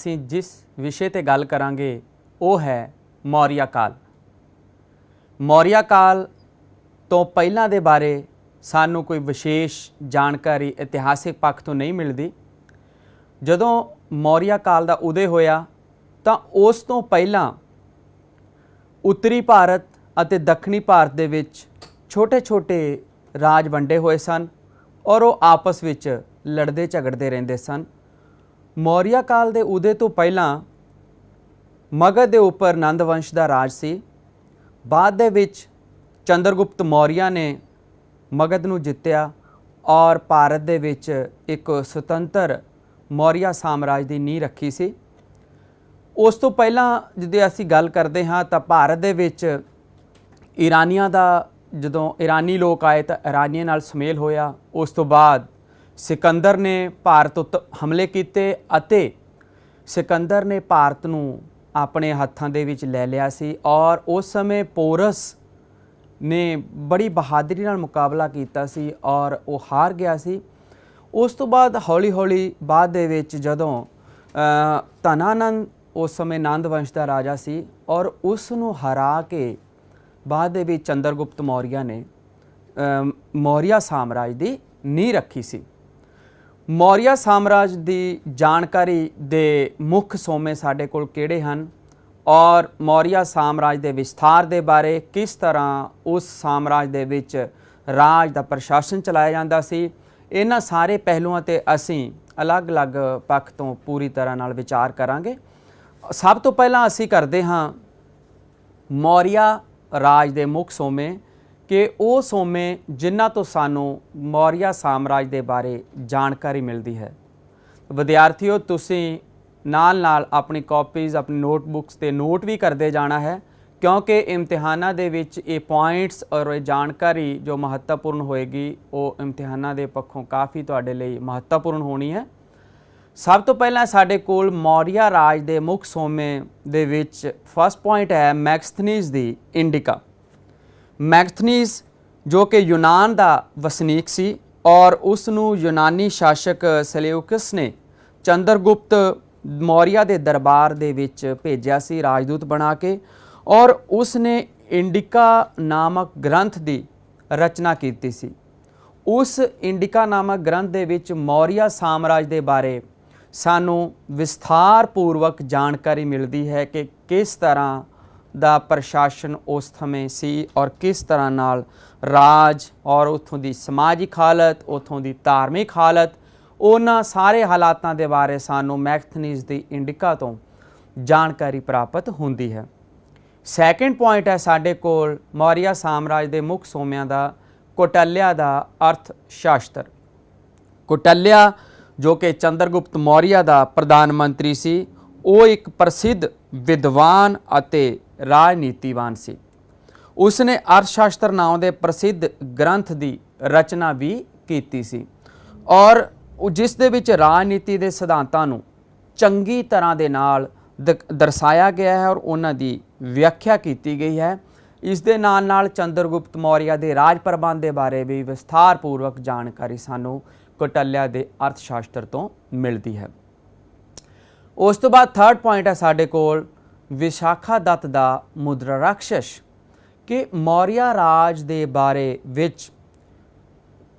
ਅਸੀਂ जिस विषय ते गल करांगे वो है मौर्य काल। मौर्य काल तो पहलां दे बारे सानू कोई विशेष जानकारी इतिहासिक पक्ष तो नहीं मिलती। जदों मौर्य काल का उदय होया तो उस तो पहलां उत्तरी भारत अते दक्षिणी भारत दे विच छोटे छोटे राज वंडे हुए सन और वो आपस विच लड़ते झगड़ते रहंदे सन। मौर्य काल के उदय तो पहलां मगध के उपर नंद वंश का राज सी। बाद दे विच चंद्रगुप्त मौर्य ने मगध नूं जित्तिया और भारत दे विच एक सुतंत्र मौर्य साम्राज की नींह रखी सी। उस तो पहलां जिद्दे असीं गल करते हाँ तो भारत दे विच ईरानियां दा जदों ईरानी लोग आए तो ईरानियां नाल सुमेल होया। उस तो बाद सिकंदर ने भारत उत्ते हमले कीते अते सिकंदर ने भारत नूं अपने हत्थां दे विच लै लिया सी और उस समय पोरस ने बड़ी बहादरी नाल मुकाबला कीता सी और वो हार गया सी। उस तो बाद हौली हौली बाद दे विच जदों धनानंद उस समय नंद वंश का राजा सी और उस नूं हरा के बाद दे विच चंद्रगुप्त मौर्य ने मौर्य साम्राज की नींह रखी सी। मौर्य साम्राज की जानकारी दे मुख्य सोमे साडे कोल किहड़े हन और मौर्य साम्राज के विस्तार के बारे किस तरह उस साम्राज दे विच राज का प्रशासन चलाया जाता सी, इन्हां सारे पहलुआं ते असीं अलग अलग पक्ष तो पूरी तरह नाल विचार करांगे। सब तो पहलां असीं करदे हां मौर्य राज के मुख्य सोमे कि वो सोमे जिन्हां तो सानू मौर्य साम्राज के बारे जानकारी मिलती है। विद्यार्थियों तुसीं नाल नाल अपनी कॉपीज़ अपनी नोटबुक्स ते नोट भी करते जाना है क्योंकि इम्तिहानां दे विच ये पॉइंट्स और ये जानकारी जो महत्वपूर्ण होएगी वो इम्तिहानां दे पक्षों काफ़ी तुहाडे लई महत्वपूर्ण होनी है। सब तो पहलां साडे कोल मौर्य राज के मुख्य सोमे दे विच फर्स्ट पॉइंट है मैगस्थनीज दी इंडिका। मैगस्थनीज जो कि यूनान का वसनीक सी और उसनूं यूनानी शासक सेल्यूकस ने चंद्रगुप्त मौर्य के दरबार दे विच भेजिया सी राजदूत बना के और उसने इंडिका नामक ग्रंथ की रचना की सी। उस इंडिका नामक ग्रंथ दे विच मौर्य साम्राज के बारे सानू विस्तार पूर्वक जानकारी मिलती है कि किस तरह ਦਾ प्रशासन उस समय सी और किस तरह नाल राज और उत्थों की समाजिक हालत उत्थों की धार्मिक हालत उन्हां सारे हालातां दे बारे सानू मैगस्थनीज दी इंडिका तो जानकारी प्राप्त होंदी है। सैकेंड पॉइंट है साडे कोल मौर्य साम्राज के मुख्य सोमियां दा कौटिल्य दा अर्थशास्त्र। कौटिल्य जो कि चंद्रगुप्त मौर्य का प्रधानमंत्री सी वो एक प्रसिद्ध विद्वान अते राजनीतिवान सी। उसने अर्थशास्त्र नाम के प्रसिद्ध ग्रंथ की रचना भी की सी और जिस दे विच राजनीति के सिद्धांतां नूं चंगी तरह दे नाल दर्शाया गया है और उन्हां दी व्याख्या की गई है। इस दे नाल नाल चंद्रगुप्त मौर्य के राज प्रबंध के बारे भी विस्तार पूर्वक जानकारी सानू कौटिल्य के अर्थशास्त्र तो मिलती है। उस तो बाद थर्ड पॉइंट है साडे कोल विशाखादत्त दा मुद्रा राक्षस कि मौर्य राज के बारे विच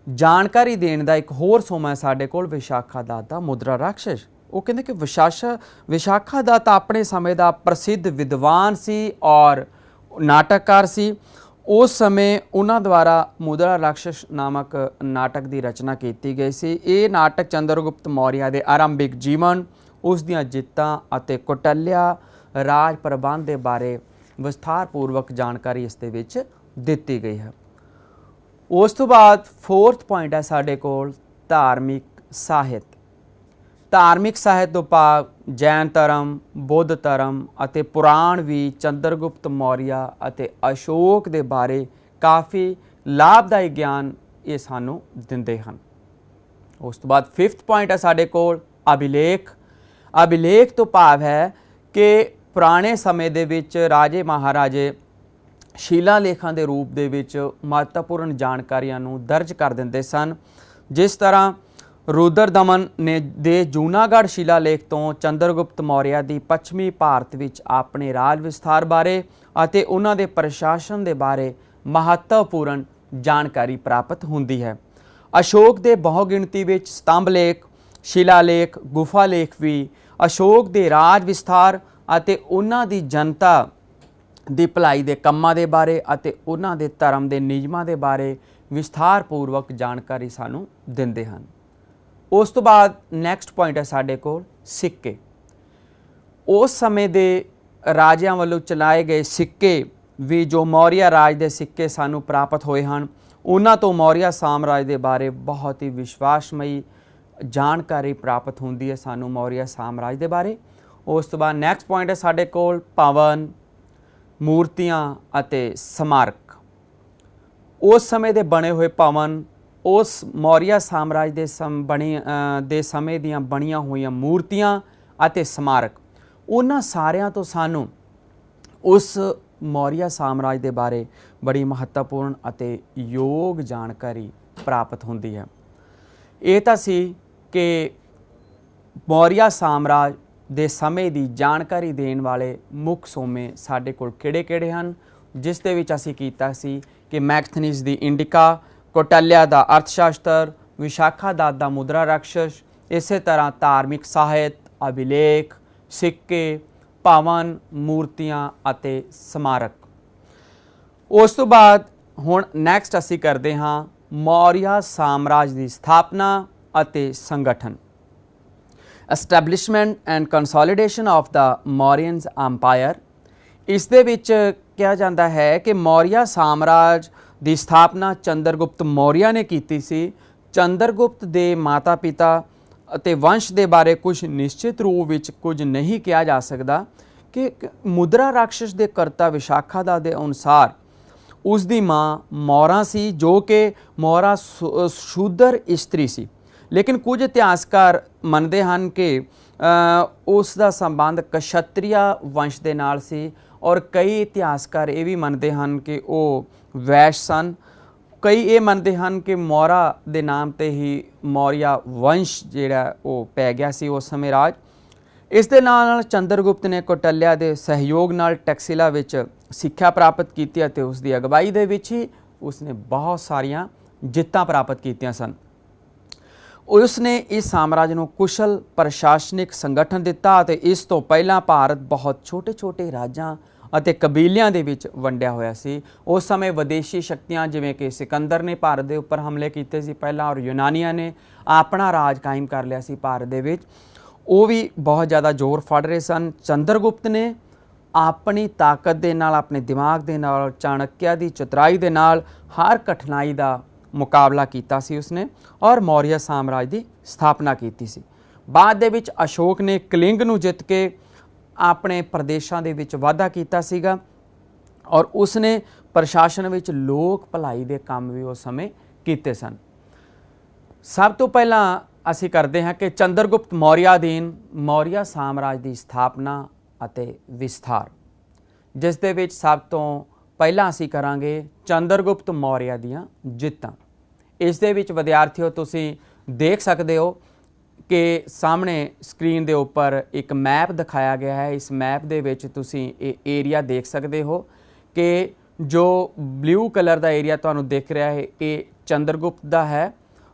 जानकारी देने का एक होर सोमा है साडे कोल विशाखादत्त दा मुद्रा राक्षस। वो कहते कि विशाखादत्त अपने समय का प्रसिद्ध विद्वान सी और नाटककार सी। उस समय उन्हां द्वारा मुद्रा राक्षस नामक नाटक की रचना की गई सी। ये नाटक चंद्रगुप्त मौर्य के आरंभिक जीवन उस दियां जित्तां अते कौटिल्य राज प्रबंध के बारे विस्तार पूर्वक जानकारी इस दे विच दिती गई है। उस तो बाद फोर्थ पॉइंट है साडे कोल धार्मिक साहित्य। धार्मिक साहित्य तो भाव जैन धर्म बुद्ध धर्म अते पुराण भी चंद्रगुप्त मौर्य अते अशोक के बारे काफ़ी लाभदायक ज्ञान ये सानू दिंदे हन। उस तो बाद फिफ्थ पॉइंट है साडे कोल अभिलेख। अभिलेख तो भाव है कि पुराने समय दे विच राजे महाराजे शिलालेखां दे रूप दे विच महत्वपूर्ण जानकारियां नूं दर्ज कर दिंदे सन। जिस तरह रुद्रदमन ने ਦੇ ਜੂਨਾਗੜ੍ਹ शिलालेख ਤੋਂ ਚੰਦਰਗੁਪਤ ਮੌਰਿਆ ਦੀ ਪੱਛਮੀ ਭਾਰਤ ਵਿੱਚ ਆਪਣੇ ਰਾਜ ਵਿਸਥਾਰ ਬਾਰੇ ਅਤੇ ਉਹਨਾਂ ਦੇ ਪ੍ਰਸ਼ਾਸਨ ਦੇ ਬਾਰੇ ਮਹੱਤਵਪੂਰਨ ਜਾਣਕਾਰੀ ਪ੍ਰਾਪਤ ਹੁੰਦੀ ਹੈ। ਅਸ਼ੋਕ ਦੇ ਬਹੁਗਿਣਤੀ ਵਿੱਚ ਸਤੰਭ ਲੇਖ, शिलालेख, गुफा लेख भी अशोक ਦੇ ਰਾਜ ਵਿਸਥਾਰ ਅਤੇ ਉਹਨਾਂ ਦੀ ਜਨਤਾ ਦੀ ਭਲਾਈ ਦੇ ਕੰਮਾਂ ਦੇ ਬਾਰੇ ਅਤੇ ਉਹਨਾਂ ਦੇ ਧਰਮ ਦੇ ਨਿਯਮਾਂ ਦੇ ਬਾਰੇ ਵਿਸਥਾਰਪੂਰਵਕ ਜਾਣਕਾਰੀ ਸਾਨੂੰ ਦਿੰਦੇ ਹਨ। ਉਸ ਤੋਂ ਬਾਅਦ ਨੈਕਸਟ ਪੁਆਇੰਟ ਹੈ ਸਾਡੇ ਕੋਲ ਸਿੱਕੇ। ਉਸ ਸਮੇਂ ਦੇ ਰਾਜਿਆਂ ਵੱਲੋਂ ਚਲਾਏ ਗਏ ਸਿੱਕੇ ਵੀ ਜੋ ਮੌਰੀਆ ਰਾਜ ਦੇ ਸਿੱਕੇ ਸਾਨੂੰ ਪ੍ਰਾਪਤ ਹੋਏ ਹਨ, ਉਹਨਾਂ ਤੋਂ ਮੌਰੀਆ ਸਾਮਰਾਜ ਦੇ ਬਾਰੇ ਬਹੁਤ ਹੀ ਵਿਸ਼ਵਾਸਮਈ ਜਾਣਕਾਰੀ ਪ੍ਰਾਪਤ ਹੁੰਦੀ ਹੈ ਸਾਨੂੰ ਮੌਰੀਆ ਸਾਮਰਾਜ ਦੇ ਬਾਰੇ। ਉਸ ਤੋਂ ਬਾਅਦ ਨੈਕਸਟ ਪੁਆਇੰਟ ਹੈ ਸਾਡੇ ਕੋਲ ਭਵਨ, ਮੂਰਤੀਆਂ ਅਤੇ ਸਮਾਰਕ। ਉਸ ਸਮੇਂ ਦੇ ਬਣੇ ਹੋਏ ਭਵਨ, ਉਸ ਮੌਰੀਆ ਸਾਮਰਾਜ ਦੇ ਸਮੇਂ ਦੀਆਂ ਬਣੀਆਂ ਹੋਈਆਂ ਮੂਰਤੀਆਂ ਅਤੇ ਸਮਾਰਕ, ਉਹਨਾਂ ਸਾਰਿਆਂ ਤੋਂ ਸਾਨੂੰ ਉਸ ਮੌਰੀਆ ਸਾਮਰਾਜ ਦੇ ਬਾਰੇ ਬੜੀ ਮਹੱਤਵਪੂਰਨ ਅਤੇ ਯੋਗ ਜਾਣਕਾਰੀ ਪ੍ਰਾਪਤ ਹੁੰਦੀ ਹੈ। ਇਹ ਤਾਂ ਸੀ ਕਿ ਮੌਰੀਆ ਸਾਮਰਾਜ ਦੇ ਸਮੇਂ ਦੀ ਜਾਣਕਾਰੀ ਦੇਣ ਵਾਲੇ ਮੁੱਖ ਸੋਮੇ ਸਾਡੇ ਕੋਲ ਕਿਹੜੇ-ਕਿਹੜੇ ਹਨ, ਜਿਸ ਦੇ ਵਿੱਚ ਅਸੀਂ ਕੀਤਾ ਸੀ ਕਿ ਮੈਗਥਨੀਜ਼ ਦੀ ਇੰਡਿਕਾ, ਕੌਟਲਿਆ ਦਾ ਅਰਥਸ਼ਾਸਤਰ, ਵਿਸ਼ਾਖਾਦਾਤ ਦਾ ਮੁਦਰਾ ਰਾਕਸ਼ਸ, ਇਸੇ ਤਰ੍ਹਾਂ ਧਾਰਮਿਕ ਸਾਹਿਤ, ਅਭਿਲੇਖ, ਸਿੱਕੇ, ਭਵਨ, ਮੂਰਤੀਆਂ ਅਤੇ ਸਮਾਰਕ। ਉਸ ਤੋਂ ਬਾਅਦ ਹੁਣ ਨੈਕਸਟ ਅਸੀਂ ਕਰਦੇ ਹਾਂ ਮੌਰੀਆ ਸਾਮਰਾਜ ਦੀ ਸਥਾਪਨਾ ਅਤੇ ਸੰਗਠਨ। Establishment and consolidation of the Mauryans empire. ਇਸ ਦੇ ਵਿੱਚ ਕਿਹਾ ਜਾਂਦਾ ਹੈ ਕਿ ਮੌਰੀਆ ਸਾਮਰਾਜ ਦੀ ਸਥਾਪਨਾ ਚੰਦਰਗੁਪਤ ਮੌਰੀਆ ਨੇ ਕੀਤੀ ਸੀ। ਚੰਦਰਗੁਪਤ ਦੇ ਮਾਤਾ ਪਿਤਾ ਅਤੇ ਵੰਸ਼ ਦੇ ਬਾਰੇ ਕੁਝ ਨਿਸ਼ਚਿਤ ਰੂਪ ਵਿੱਚ ਕੁਝ ਨਹੀਂ ਕਿਹਾ ਜਾ ਸਕਦਾ ਕਿ ਮੁਦਰਾ ਰਾਕਸ਼ਸ ਦੇ ਕਰਤਾ ਵਿਸ਼ਾਖਾਦਾਤ ਦੇ ਅਨੁਸਾਰ ਉਸ ਦੀ ਮਾਂ ਮੌਰਾ ਸੀ, ਜੋ ਕਿ ਮੌਰਾ ਸ਼ੂਦਰ ਇਸਤਰੀ ਸੀ। ਲੇਕਿਨ ਕੁਝ ਇਤਿਹਾਸਕਾਰ ਮੰਨਦੇ ਹਨ ਕਿ ਉਸ ਦਾ ਸੰਬੰਧ ਕਸ਼ਤਰੀਆ ਵੰਸ਼ ਦੇ ਨਾਲ ਸੀ ਔਰ ਕਈ ਇਤਿਹਾਸਕਾਰ ਇਹ ਵੀ ਮੰਨਦੇ ਹਨ ਕਿ ਉਹ ਵੈਸ਼ ਸਨ। ਕਈ ਇਹ ਮੰਨਦੇ ਹਨ ਕਿ ਮੌਰਾ ਦੇ ਨਾਮ 'ਤੇ ਹੀ ਮੌਰੀਆ ਵੰਸ਼ ਜਿਹੜਾ ਉਹ ਪੈ ਗਿਆ ਸੀ ਉਸ ਸਮੇਂ ਰਾਜ। ਇਸ ਦੇ ਨਾਲ ਚੰਦਰਗੁਪਤ ਨੇ ਕੌਟਲਿਆ ਦੇ ਸਹਿਯੋਗ ਨਾਲ ਟੈਕਸਿਲਾ ਵਿੱਚ ਸਿੱਖਿਆ ਪ੍ਰਾਪਤ ਕੀਤੀ ਅਤੇ ਉਸ ਦੀ ਅਗਵਾਈ ਦੇ ਵਿੱਚ ਹੀ ਉਸਨੇ ਬਹੁਤ ਸਾਰੀਆਂ ਜਿੱਤਾਂ ਪ੍ਰਾਪਤ ਕੀਤੀਆਂ ਸਨ। ਉਸ ਨੇ ਇਸ ਸਾਮਰਾਜ ਨੂੰ ਕੁਸ਼ਲ ਪ੍ਰਸ਼ਾਸਨਿਕ ਸੰਗਠਨ ਦਿੱਤਾ ਅਤੇ ਇਸ ਤੋਂ ਪਹਿਲਾਂ ਭਾਰਤ ਬਹੁਤ ਛੋਟੇ-ਛੋਟੇ ਰਾਜਾਂ ਅਤੇ ਕਬੀਲਿਆਂ ਦੇ ਵਿੱਚ ਵੰਡਿਆ ਹੋਇਆ ਸੀ। ਉਸ ਸਮੇਂ ਵਿਦੇਸ਼ੀ ਸ਼ਕਤੀਆਂ ਜਿਵੇਂ ਕਿ ਸਿਕੰਦਰ ਨੇ ਭਾਰਤ ਦੇ ਉੱਪਰ ਹਮਲੇ ਕੀਤੇ ਸੀ ਪਹਿਲਾਂ, ਔਰ ਯੂਨਾਨੀਆਂ ਨੇ ਆਪਣਾ ਰਾਜ ਕਾਇਮ ਕਰ ਲਿਆ ਸੀ ਭਾਰਤ ਦੇ ਵਿੱਚ, ਉਹ ਵੀ ਬਹੁਤ ਜ਼ਿਆਦਾ ਜ਼ੋਰ ਫੜ ਰਹੇ ਸਨ। ਚੰਦਰਗੁਪਤ ਨੇ ਆਪਣੀ ਤਾਕਤ ਦੇ ਨਾਲ, ਆਪਣੇ ਦਿਮਾਗ ਦੇ ਨਾਲ, ਚਾਣਕਿਆ ਦੀ ਚਤੁਰਾਈ ਦੇ ਨਾਲ ਹਰ ਕਠਿਨਾਈ ਦਾ ਮੁਕਾਬਲਾ ਕੀਤਾ ਸੀ ਉਸਨੇ, ਔਰ ਮੌਰੀਆ ਸਾਮਰਾਜ ਦੀ ਸਥਾਪਨਾ ਕੀਤੀ ਸੀ। ਬਾਅਦ ਦੇ ਵਿੱਚ ਅਸ਼ੋਕ ਨੇ ਕਲਿੰਗ ਨੂੰ ਜਿੱਤ ਕੇ ਆਪਣੇ ਪ੍ਰਦੇਸ਼ਾਂ ਦੇ ਵਿੱਚ ਵਾਧਾ ਕੀਤਾ ਸੀਗਾ ਔਰ ਉਸਨੇ ਪ੍ਰਸ਼ਾਸਨ ਵਿੱਚ ਲੋਕ ਭਲਾਈ ਦੇ ਕੰਮ ਵੀ ਉਸ ਸਮੇਂ ਕੀਤੇ ਸਨ। ਸਭ ਤੋਂ ਪਹਿਲਾਂ ਅਸੀਂ ਕਰਦੇ ਹਾਂ ਕਿ ਚੰਦਰਗੁਪਤ ਮੌਰੀਆ ਅਧੀਨ ਮੌਰੀਆ ਸਾਮਰਾਜ ਦੀ ਸਥਾਪਨਾ ਅਤੇ ਵਿਸਥਾਰ, ਜਿਸ ਦੇ ਵਿੱਚ ਸਭ ਤੋਂ ਪਹਿਲਾਂ ਅਸੀਂ ਕਰਾਂਗੇ ਚੰਦਰਗੁਪਤ ਮੌਰੀਆ ਦੀਆਂ ਜਿੱਤਾਂ। ਇਸ ਦੇ ਵਿੱਚ ਵਿਦਿਆਰਥੀਓ ਤੁਸੀਂ ਦੇਖ ਸਕਦੇ ਹੋ ਕਿ ਸਾਹਮਣੇ ਸਕਰੀਨ ਦੇ ਉੱਪਰ ਇੱਕ ਮੈਪ ਦਿਖਾਇਆ ਗਿਆ ਹੈ। ਇਸ ਮੈਪ ਦੇ ਵਿੱਚ ਤੁਸੀਂ ਇਹ ਏਰੀਆ ਦੇਖ ਸਕਦੇ ਹੋ ਕਿ ਜੋ ਬਲੂ ਕਲਰ ਦਾ ਏਰੀਆ ਤੁਹਾਨੂੰ ਦਿਖ ਰਿਹਾ ਹੈ ਇਹ ਚੰਦਰਗੁਪਤ ਦਾ ਹੈ,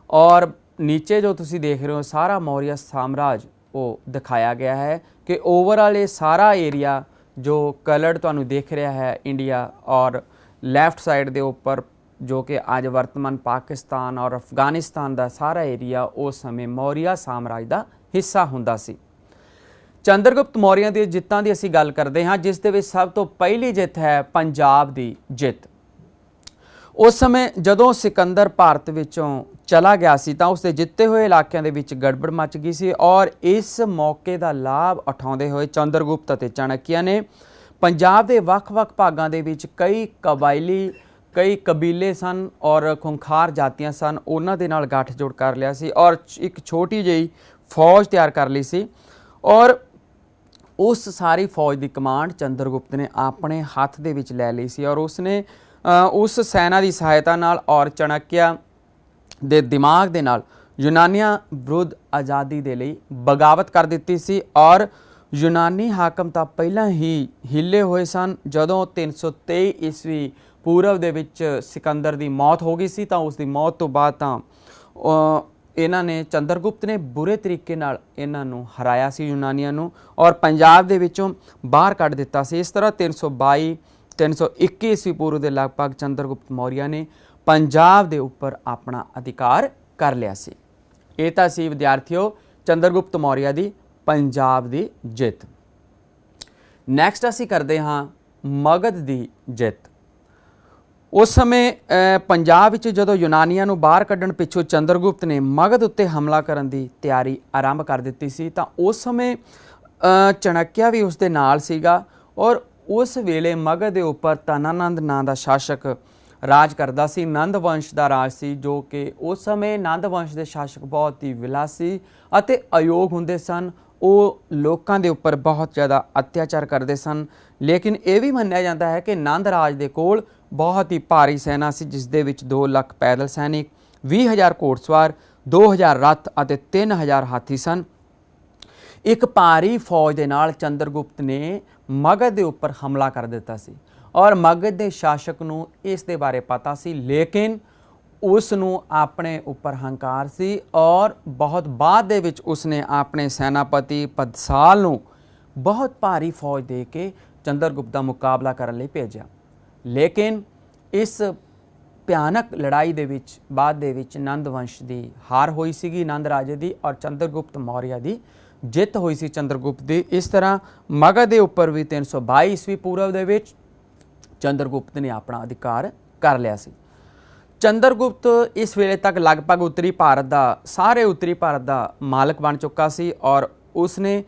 ਔਰ ਨੀਚੇ ਜੋ ਤੁਸੀਂ ਦੇਖ ਰਹੇ ਹੋ ਸਾਰਾ ਮੌਰੀਆ ਸਾਮਰਾਜ ਉਹ ਦਿਖਾਇਆ ਗਿਆ ਹੈ ਕਿ ਓਵਰਆਲ ਇਹ ਸਾਰਾ ਏਰੀਆ ਜੋ ਕਲਰਡ ਤੁਹਾਨੂੰ ਦਿਖ ਰਿਹਾ ਹੈ ਇੰਡੀਆ, ਔਰ ਲੈਫਟ ਸਾਈਡ ਦੇ ਉੱਪਰ ਜੋ ਕਿ ਅੱਜ ਵਰਤਮਾਨ ਪਾਕਿਸਤਾਨ ਔਰ ਅਫਗਾਨਿਸਤਾਨ ਦਾ ਸਾਰਾ ਏਰੀਆ ਉਸ ਸਮੇਂ ਮੌਰੀਆ ਸਾਮਰਾਜ ਦਾ ਹਿੱਸਾ ਹੁੰਦਾ ਸੀ। ਚੰਦਰਗੁਪਤ ਮੌਰੀਆ ਦੀ ਜਿੱਤਾਂ ਦੀ ਅਸੀਂ ਗੱਲ ਕਰਦੇ ਹਾਂ, ਜਿਸ ਦੇ ਵਿੱਚ ਸਭ ਤੋਂ ਪਹਿਲੀ ਜਿੱਤ ਹੈ ਪੰਜਾਬ ਦੀ ਜਿੱਤ। ਉਸ ਸਮੇਂ ਜਦੋਂ ਸਿਕੰਦਰ ਭਾਰਤ ਵਿੱਚੋਂ ਚਲਾ ਗਿਆ ਸੀ ਤਾਂ ਉਸਦੇ ਜਿੱਤੇ ਹੋਏ ਇਲਾਕਿਆਂ ਦੇ ਵਿੱਚ ਗੜਬੜ ਮਚ ਗਈ ਸੀ, ਔਰ ਇਸ ਮੌਕੇ ਦਾ ਲਾਭ ਉਠਾਉਂਦੇ ਹੋਏ ਚੰਦਰਗੁਪਤ ਅਤੇ ਚਾਣਕਿਆ ਨੇ ਪੰਜਾਬ ਦੇ ਵੱਖ-ਵੱਖ ਭਾਗਾਂ ਦੇ ਵਿੱਚ ਕਈ ਕਬੀਲੇ ਸਨ ਔਰ ਖੁੰਖਾਰ ਜਾਤੀਆਂ ਸਨ, ਉਹਨਾਂ ਦੇ ਨਾਲ ਗੱਠਜੋੜ ਕਰ ਲਿਆ ਸੀ ਔਰ ਇੱਕ ਛੋਟੀ ਜਿਹੀ ਫੌਜ ਤਿਆਰ ਕਰ ਲਈ ਸੀ, ਔਰ ਉਸ ਸਾਰੀ ਫੌਜ ਦੀ ਕਮਾਂਡ ਚੰਦਰਗੁਪਤ ਨੇ ਆਪਣੇ ਹੱਥ ਦੇ ਵਿੱਚ ਲੈ ਲਈ ਸੀ ਔਰ ਉਸਨੇ ਉਸ ਸੈਨਾ ਦੀ ਸਹਾਇਤਾ ਨਾਲ ਔਰ ਚਾਣਕਿਆ ਦੇ ਦਿਮਾਗ ਦੇ ਨਾਲ ਯੂਨਾਨੀਆਂ ਵਿਰੁੱਧ ਆਜ਼ਾਦੀ ਦੇ ਲਈ ਬਗਾਵਤ ਕਰ ਦਿੱਤੀ ਸੀ ਔਰ ਯੂਨਾਨੀ ਹਾਕਮ ਤਾਂ ਪਹਿਲਾਂ ਹੀ ਹਿੱਲੇ ਹੋਏ ਸਨ। ਜਦੋਂ 323 ਈਸਵੀ ਪੂਰਵ ਦੇ ਵਿੱਚ ਸਿਕੰਦਰ ਦੀ ਮੌਤ ਹੋ ਗਈ ਸੀ ਤਾਂ ਉਸ ਦੀ ਮੌਤ ਤੋਂ ਬਾਅਦ ਤਾਂ ਇਹਨਾਂ ਨੇ ਚੰਦਰਗੁਪਤ ਨੇ ਬੁਰੇ ਤਰੀਕੇ ਨਾਲ ਇਹਨਾਂ ਨੂੰ ਹਰਾਇਆ ਸੀ ਯੂਨਾਨੀਆਂ ਨੂੰ ਔਰ ਪੰਜਾਬ ਦੇ ਵਿੱਚੋਂ ਬਾਹਰ ਕੱਢ ਦਿੱਤਾ ਸੀ। ਇਸ ਤਰ੍ਹਾਂ 322 321 ਈਸਵੀ ਪੂਰਵ ਦੇ ਲਗਭਗ ਚੰਦਰਗੁਪਤ ਮੌਰੀਆ ਨੇ ਪੰਜਾਬ ਦੇ ਉੱਪਰ ਆਪਣਾ ਅਧਿਕਾਰ ਕਰ ਲਿਆ ਸੀ। ਇਹ ਤਾਂ ਸੀ ਵਿਦਿਆਰਥੀਓ ਚੰਦਰਗੁਪਤ ਮੌਰੀਆ ਦੀ ਪੰਜਾਬ ਦੀ ਜਿੱਤ। ਨੈਕਸਟ ਅਸੀਂ ਕਰਦੇ ਹਾਂ ਮਗਧ ਦੀ ਜਿੱਤ। ਉਸ ਸਮੇਂ ਪੰਜਾਬ ਵਿੱਚ ਜਦੋਂ ਯੂਨਾਨੀਆਂ ਨੂੰ ਬਾਹਰ ਕੱਢਣ ਪਿੱਛੋਂ ਚੰਦਰਗੁਪਤ ਨੇ ਮਗਧ ਉੱਤੇ ਹਮਲਾ ਕਰਨ ਦੀ ਤਿਆਰੀ ਆਰੰਭ ਕਰ ਦਿੱਤੀ ਸੀ ਤਾਂ ਉਸ ਸਮੇਂ ਚਣਕਿਆ ਵੀ ਉਸ ਦੇ ਨਾਲ ਸੀਗਾ ਔਰ ਉਸ ਵੇਲੇ ਮਗਧ ਦੇ ਉੱਪਰ ਧਨਾਨੰਦ ਨਾਂ ਦਾ ਸ਼ਾਸਕ ਰਾਜ ਕਰਦਾ ਸੀ। ਨੰਦ ਵੰਸ਼ ਦਾ ਰਾਜ ਸੀ ਜੋ ਕਿ ਉਸ ਸਮੇਂ ਨੰਦ ਵੰਸ਼ ਦੇ ਸ਼ਾਸਕ ਬਹੁਤ ਹੀ ਵਿਲਾਸੀ ਅਤੇ ਅਯੋਗ ਹੁੰਦੇ ਸਨ। ਉਹ ਲੋਕਾਂ ਦੇ ਉੱਪਰ ਬਹੁਤ ਜ਼ਿਆਦਾ ਅਤਿਆਚਾਰ ਕਰਦੇ ਸਨ। ਲੇਕਿਨ ਇਹ ਵੀ ਮੰਨਿਆ ਜਾਂਦਾ ਹੈ ਕਿ ਨੰਦ ਰਾਜ ਦੇ ਕੋਲ ਬਹੁਤ ਹੀ ਭਾਰੀ ਸੈਨਾ ਸੀ ਜਿਸ ਦੇ ਵਿੱਚ 2 ਲੱਖ ਪੈਦਲ ਸੈਨਿਕ, 20,000 ਘੋੜਸਵਾਰ, 2,000 ਰੱਥ ਅਤੇ 3,000 ਹਾਥੀ ਸਨ। ਇੱਕ ਭਾਰੀ ਫੌਜ ਦੇ ਨਾਲ ਚੰਦਰਗੁਪਤ ਨੇ ਮਗਧ ਦੇ ਉੱਪਰ ਹਮਲਾ ਕਰ ਦਿੱਤਾ ਸੀ ਔਰ ਮਗਧ ਦੇ ਸ਼ਾਸਕ ਨੂੰ ਇਸ ਦੇ ਬਾਰੇ ਪਤਾ ਸੀ ਲੇਕਿਨ ਉਸ ਨੂੰ ਆਪਣੇ ਉੱਪਰ ਹੰਕਾਰ ਸੀ ਔਰ ਬਹੁਤ ਬਾਅਦ ਦੇ ਵਿੱਚ ਉਸਨੇ ਆਪਣੇ ਸੈਨਾਪਤੀ ਪਦਸਾਲ ਨੂੰ ਬਹੁਤ ਭਾਰੀ ਫੌਜ ਦੇ ਕੇ ਚੰਦਰਗੁਪਤ ਦਾ ਮੁਕਾਬਲਾ ਕਰਨ ਲਈ ਭੇਜਿਆ। ਲੇਕਿਨ ਇਸ ਭਿਆਨਕ ਲੜਾਈ ਦੇ ਵਿੱਚ ਬਾਅਦ ਦੇ ਵਿੱਚ ਨੰਦ ਵੰਸ਼ ਦੀ ਹਾਰ ਹੋਈ ਸੀਗੀ, ਨੰਦ ਰਾਜੇ ਦੀ, ਔਰ ਚੰਦਰਗੁਪਤ ਮੌਰੀਆ ਦੀ ਜਿੱਤ ਹੋਈ ਸੀ ਚੰਦਰਗੁਪਤ ਦੀ। ਇਸ ਤਰ੍ਹਾਂ ਮਗਧ ਦੇ ਉੱਪਰ ਵੀ 322 ਈਸਵੀ ਪੂਰਵ ਦੇ ਵਿੱਚ ਚੰਦਰਗੁਪਤ ਨੇ ਆਪਣਾ ਅਧਿਕਾਰ ਕਰ ਲਿਆ ਸੀ। ਚੰਦਰਗੁਪਤ ਇਸ ਵੇਲੇ ਤੱਕ ਲਗਭਗ ਉੱਤਰੀ ਭਾਰਤ ਦਾ ਸਾਰੇ ਉੱਤਰੀ ਭਾਰਤ ਦਾ ਮਾਲਕ ਬਣ ਚੁੱਕਾ ਸੀ ਔਰ ਉਸਨੇ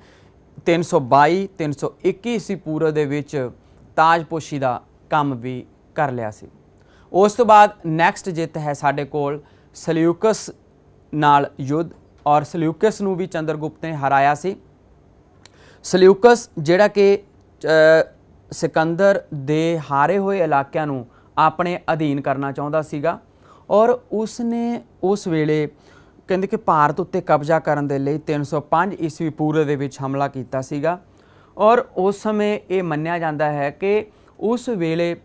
322 321 ਈਸਵੀ ਪੂਰਵ ਦੇ ਵਿੱਚ ਤਾਜਪੋਸ਼ੀ ਦਾ ਕੰਮ ਵੀ ਕਰ ਲਿਆ ਸੀ। ਉਸ ਤੋਂ ਬਾਅਦ ਨੈਕਸਟ ਜਿੱਤ ਹੈ ਸਾਡੇ ਕੋਲ ਸਲਿਊਕਸ ਨਾਲ ਯੁੱਧ ਔਰ ਸਲਿਊਕਸ ਨੂੰ ਵੀ ਚੰਦਰਗੁਪਤ ਨੇ ਹਰਾਇਆ ਸੀ। ਸਲਿਊਕਸ ਜਿਹੜਾ ਕਿ ਸਿਕੰਦਰ ਦੇ ਹਾਰੇ ਹੋਏ ਇਲਾਕਿਆਂ ਨੂੰ ਆਪਣੇ ਅਧੀਨ ਕਰਨਾ ਚਾਹੁੰਦਾ ਸੀਗਾ ਔਰ ਉਸਨੇ ਉਸ ਵੇਲੇ ਕਹਿੰਦੇ ਕਿ ਭਾਰਤ ਉੱਤੇ ਕਬਜ਼ਾ ਕਰਨ ਦੇ ਲਈ 305 ਈਸਵੀ ਪੂਰਵ ਦੇ ਵਿੱਚ ਹਮਲਾ ਕੀਤਾ ਸੀਗਾ ਔਰ ਉਸ ਸਮੇਂ ਇਹ ਮੰਨਿਆ ਜਾਂਦਾ ਹੈ ਕਿ ਉਸ ਵੇਲੇ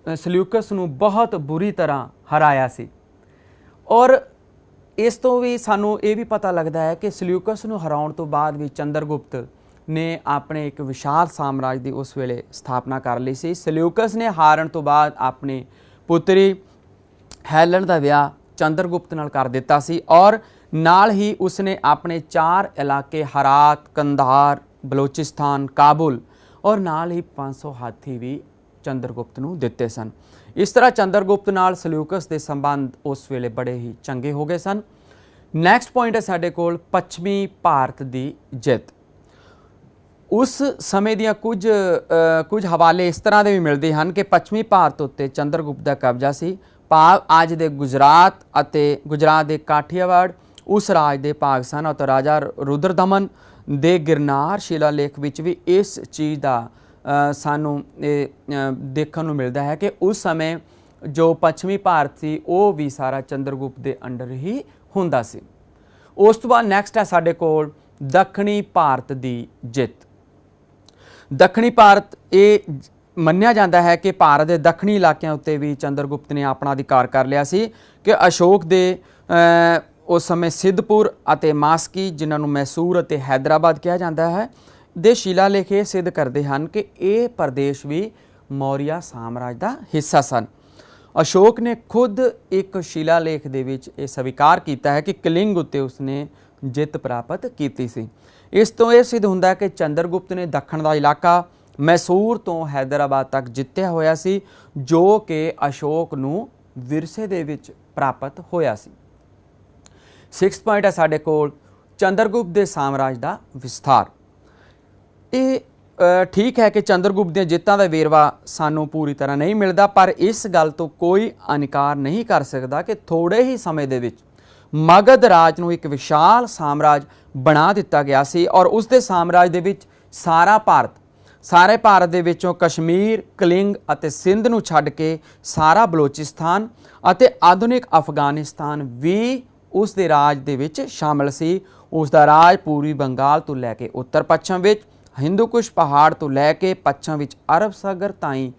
ਸਲਿਊਕਸ ਨੂੰ ਬਹੁਤ ਬੁਰੀ ਤਰ੍ਹਾਂ ਹਰਾਇਆ ਸੀ। ਔਰ ਇਸ ਤੋਂ ਵੀ ਸਾਨੂੰ ਇਹ ਵੀ ਪਤਾ ਲੱਗਦਾ ਹੈ ਕਿ ਸਲਿਊਕਸ ਨੂੰ ਹਰਾਉਣ ਤੋਂ ਬਾਅਦ ਵੀ ਚੰਦਰਗੁਪਤ ਨੇ ਆਪਣੇ ਇੱਕ ਵਿਸ਼ਾਲ ਸਾਮਰਾਜ ਦੀ ਉਸ ਵੇਲੇ ਸਥਾਪਨਾ ਕਰ ਲਈ ਸੀ। ਸਲਿਊਕਸ ਨੇ ਹਾਰਨ ਤੋਂ ਬਾਅਦ ਆਪਣੀ ਪੁੱਤਰੀ ਹੈਲਨ ਦਾ ਵਿਆਹ ਚੰਦਰਗੁਪਤ ਨਾਲ ਕਰ ਦਿੱਤਾ ਸੀ ਔਰ ਨਾਲ ਹੀ ਉਸਨੇ ਆਪਣੇ 4 ਇਲਾਕੇ ਹਰਾਤ, ਕੰਧਾਰ, ਬਲੋਚਿਸਤਾਨ, ਕਾਬੁਲ ਔਰ ਨਾਲ ਹੀ 500 ਹਾਥੀ ਵੀ ਚੰਦਰਗੁਪਤ ਨੂੰ ਦਿੱਤੇ ਸਨ। ਇਸ ਤਰ੍ਹਾਂ ਚੰਦਰਗੁਪਤ ਨਾਲ ਸਲਿਊਕਸ ਦੇ ਸੰਬੰਧ ਉਸ ਵੇਲੇ ਬੜੇ ਹੀ ਚੰਗੇ ਹੋ ਗਏ ਸਨ। ਨੈਕਸਟ ਪੁਆਇੰਟ ਹੈ ਸਾਡੇ ਕੋਲ ਪੱਛਮੀ ਭਾਰਤ ਦੀ ਜਿੱਤ। ਉਸ ਸਮੇਂ ਦੀਆਂ ਕੁਝ ਹਵਾਲੇ ਇਸ ਤਰ੍ਹਾਂ ਦੇ ਵੀ ਮਿਲਦੇ ਹਨ ਕਿ ਪੱਛਮੀ ਭਾਰਤ ਉੱਤੇ ਚੰਦਰਗੁਪਤ ਦਾ ਕਬਜ਼ਾ ਸੀ। ਭਾਵ ਅੱਜ ਦੇ ਗੁਜਰਾਤ ਅਤੇ ਗੁਜਰਾਤ ਦੇ ਕਾਠੀਆਵਾੜ ਉਸ ਰਾਜ ਦੇ ਭਾਗ ਸਨ ਅਤੇ ਰਾਜਾ ਰੁਦਰਦਮਨ ਦੇ ਗਿਰਨਾਰ ਸ਼ਿਲਾਲੇਖ ਵਿੱਚ ਵੀ ਇਸ ਚੀਜ਼ ਦਾ ਸਾਨੂੰ ਦੇਖਣ ਨੂੰ ਮਿਲਦਾ ਹੈ ਕਿ ਉਸ ਸਮੇਂ ਜੋ ਪੱਛਮੀ ਭਾਰਤ ਸੀ ਉਹ ਵੀ ਸਾਰਾ ਚੰਦਰਗੁਪਤ ਦੇ ਅੰਡਰ ਹੀ ਹੁੰਦਾ ਸੀ। ਉਸ ਤੋਂ ਬਾਅਦ ਨੈਕਸਟ ਹੈ ਸਾਡੇ ਕੋਲ ਦੱਖਣੀ ਭਾਰਤ ਦੀ ਜਿੱਤ। ਦੱਖਣੀ ਭਾਰਤ ਇਹ ਮੰਨਿਆ ਜਾਂਦਾ ਹੈ ਕਿ ਭਾਰਤ ਦੇ ਦੱਖਣੀ ਇਲਾਕਿਆਂ ਉੱਤੇ ਵੀ ਚੰਦਰਗੁਪਤ ਨੇ ਆਪਣਾ ਅਧਿਕਾਰ ਕਰ ਲਿਆ ਸੀ ਕਿ ਅਸ਼ੋਕ ਦੇ ਉਸ ਸਮੇਂ ਸਿੱਧਪੁਰ ਅਤੇ ਮਾਸਕੀ ਜਿਨ੍ਹਾਂ ਨੂੰ ਮੈਸੂਰ ਅਤੇ ਹੈਦਰਾਬਾਦ ਕਿਹਾ ਜਾਂਦਾ ਹੈ ਦੇ ਸ਼ਿਲਾਲੇਖ ਇਹ ਸਿੱਧ ਕਰਦੇ ਹਨ ਕਿ ਇਹ ਪ੍ਰਦੇਸ਼ ਵੀ ਮੌਰੀਆ ਸਾਮਰਾਜ ਦਾ ਹਿੱਸਾ ਸਨ। ਅਸ਼ੋਕ ਨੇ ਖੁਦ ਇੱਕ ਸ਼ਿਲਾਲੇਖ ਦੇ ਵਿੱਚ ਇਹ ਸਵੀਕਾਰ ਕੀਤਾ ਹੈ ਕਿ ਕਲਿੰਗ ਉੱਤੇ ਉਸਨੇ ਜਿੱਤ ਪ੍ਰਾਪਤ ਕੀਤੀ ਸੀ। ਇਸ ਤੋਂ ਇਹ ਸਿੱਧ ਹੁੰਦਾ ਹੈ ਕਿ ਚੰਦਰਗੁਪਤ ਨੇ ਦੱਖਣ ਦਾ ਇਲਾਕਾ ਮੈਸੂਰ ਤੋਂ ਹੈਦਰਾਬਾਦ ਤੱਕ ਜਿੱਤਿਆ ਹੋਇਆ ਸੀ ਜੋ ਕਿ ਅਸ਼ੋਕ ਨੂੰ ਵਿਰਸੇ ਦੇ ਵਿੱਚ ਪ੍ਰਾਪਤ ਹੋਇਆ ਸੀ। 6th ਪੁਆਇੰਟ ਹੈ ਸਾਡੇ ਕੋਲ ਚੰਦਰਗੁਪਤ ਦੇ ਸਾਮਰਾਜ ਦਾ ਵਿਸਥਾਰ। ਇਹ ਠੀਕ ਹੈ ਕਿ ਚੰਦਰਗੁਪਤ ਦੀਆਂ ਜਿੱਤਾਂ ਦਾ ਵੇਰਵਾ ਸਾਨੂੰ ਪੂਰੀ ਤਰ੍ਹਾਂ ਨਹੀਂ ਮਿਲਦਾ ਪਰ ਇਸ ਗੱਲ ਤੋਂ ਕੋਈ ਇਨਕਾਰ ਨਹੀਂ ਕਰ ਸਕਦਾ ਕਿ ਥੋੜੇ ਹੀ ਸਮੇਂ ਦੇ ਵਿੱਚ ਮਗਧ ਰਾਜ ਨੂੰ ਇੱਕ ਵਿਸ਼ਾਲ ਸਾਮਰਾਜ ਬਣਾ ਦਿੱਤਾ ਗਿਆ ਸੀ ਔਰ ਉਸ ਦੇ ਸਾਮਰਾਜ ਦੇ ਵਿੱਚ ਸਾਰੇ ਭਾਰਤ ਦੇ ਵਿੱਚੋਂ ਕਸ਼ਮੀਰ, ਕਲਿੰਗ ਅਤੇ ਸਿੰਧ ਨੂੰ ਛੱਡ ਕੇ ਸਾਰਾ ਬਲੋਚਿਸਤਾਨ ਅਤੇ ਆਧੁਨਿਕ ਅਫਗਾਨਿਸਤਾਨ ਵੀ ਉਸ ਦੇ ਰਾਜ ਦੇ ਵਿੱਚ ਸ਼ਾਮਲ ਸੀ। ਉਸ ਦਾ ਰਾਜ ਪੂਰਬੀ ਬੰਗਾਲ ਤੋਂ ਲੈ ਕੇ ਉੱਤਰ ਪੱਛਮ ਵਿੱਚ ਹਿੰਦੂ ਕੁਸ਼ ਪਹਾੜ ਤੋਂ ਲੈ ਕੇ ਪੱਛਮ ਵਿੱਚ ਅਰਬ ਸਾਗਰ ਤਾਈਂ